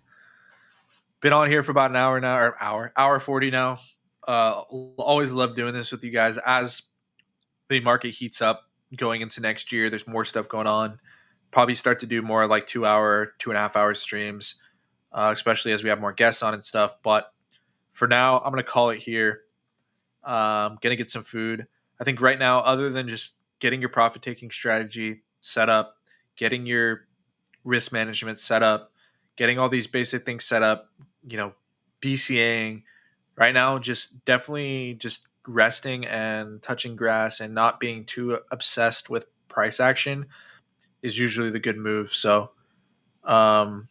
Been on here for about an hour now, or hour 40 now. Always love doing this with you guys. As the market heats up going into next year, there's more stuff going on. Probably start to do more like 2-hour, 2.5-hour streams, especially as we have more guests on and stuff. But for now, I'm going to call it here. Going to get some food. I think right now, other than just getting your profit taking strategy set up, getting your risk management set up, getting all these basic things set up, BCAing right now, just definitely just resting and touching grass and not being too obsessed with price action is usually the good move. So Pookie,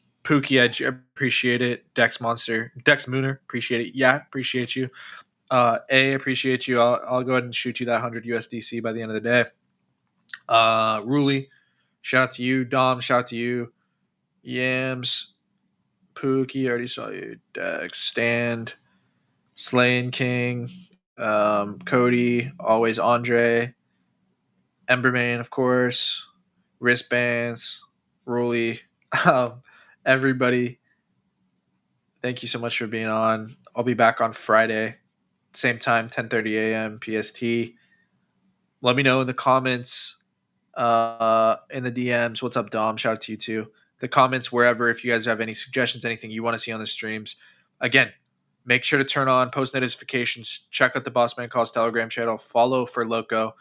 I appreciate it. Dex Mooner, appreciate it. Yeah, appreciate you. Appreciate you. I'll go ahead and shoot you that 100 USDC by the end of the day. Ruli, shout out to you. Dom, shout out to you. Yams, Pookie, already saw you. Dex, Stand, Slain King, Cody, always Andre, Emberman, of course, wristbands, Ruli, everybody. Thank you so much for being on. I'll be back on Friday, same time, 10:30 a.m. PST. Let me know in the comments, in the DMs. What's up, Dom? Shout out to you too. The comments wherever, if you guys have any suggestions, anything you want to see on the streams. Again, make sure to turn on post notifications. Check out the Boss Man Calls Telegram channel. Follow for Loco,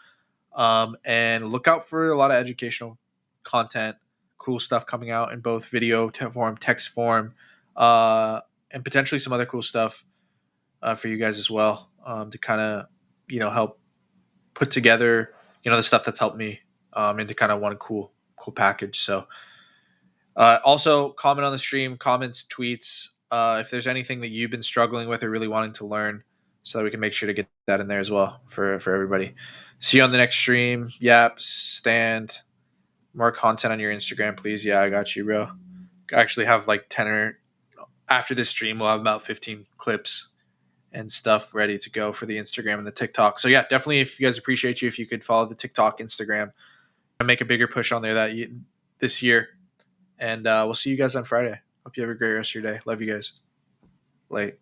and look out for a lot of educational content, cool stuff coming out in both video form, text form, and potentially some other cool stuff for you guys as well, to kind of help put together the stuff that's helped me into kind of one cool package. So also comment on the stream, comments, tweets, if there's anything that you've been struggling with or really wanting to learn, so that we can make sure to get that in there as well for everybody. See you on the next stream. Yep, Stand. More content on your Instagram, please. Yeah, I got you, bro. I actually have like 10 or after this stream, we'll have about 15 clips and stuff ready to go for the Instagram and the TikTok. So yeah, definitely, if you guys appreciate you, if you could follow the TikTok, Instagram, and make a bigger push on there this year. And we'll see you guys on Friday. Hope you have a great rest of your day. Love you guys. Late.